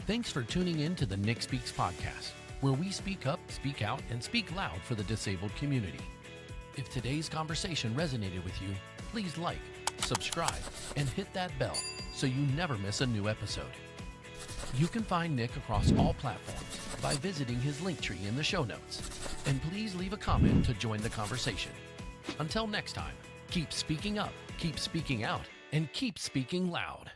Thanks for tuning in to the Nick Speaks podcast, where we speak up, speak out, and speak loud for the disabled community. If today's conversation resonated with you, please like, subscribe, and hit that bell so you never miss a new episode. You can find Nick across all platforms by visiting his Linktree in the show notes. And please leave a comment to join the conversation. Until next time, keep speaking up, keep speaking out, and keep speaking loud.